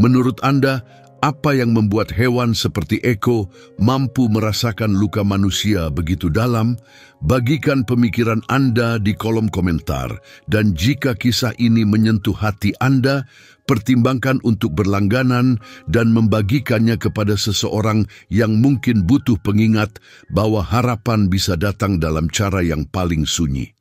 Menurut Anda, apa yang membuat hewan seperti Eko mampu merasakan luka manusia begitu dalam? Bagikan pemikiran Anda di kolom komentar. Dan jika kisah ini menyentuh hati Anda, pertimbangkan untuk berlangganan dan membagikannya kepada seseorang yang mungkin butuh pengingat bahwa harapan bisa datang dalam cara yang paling sunyi.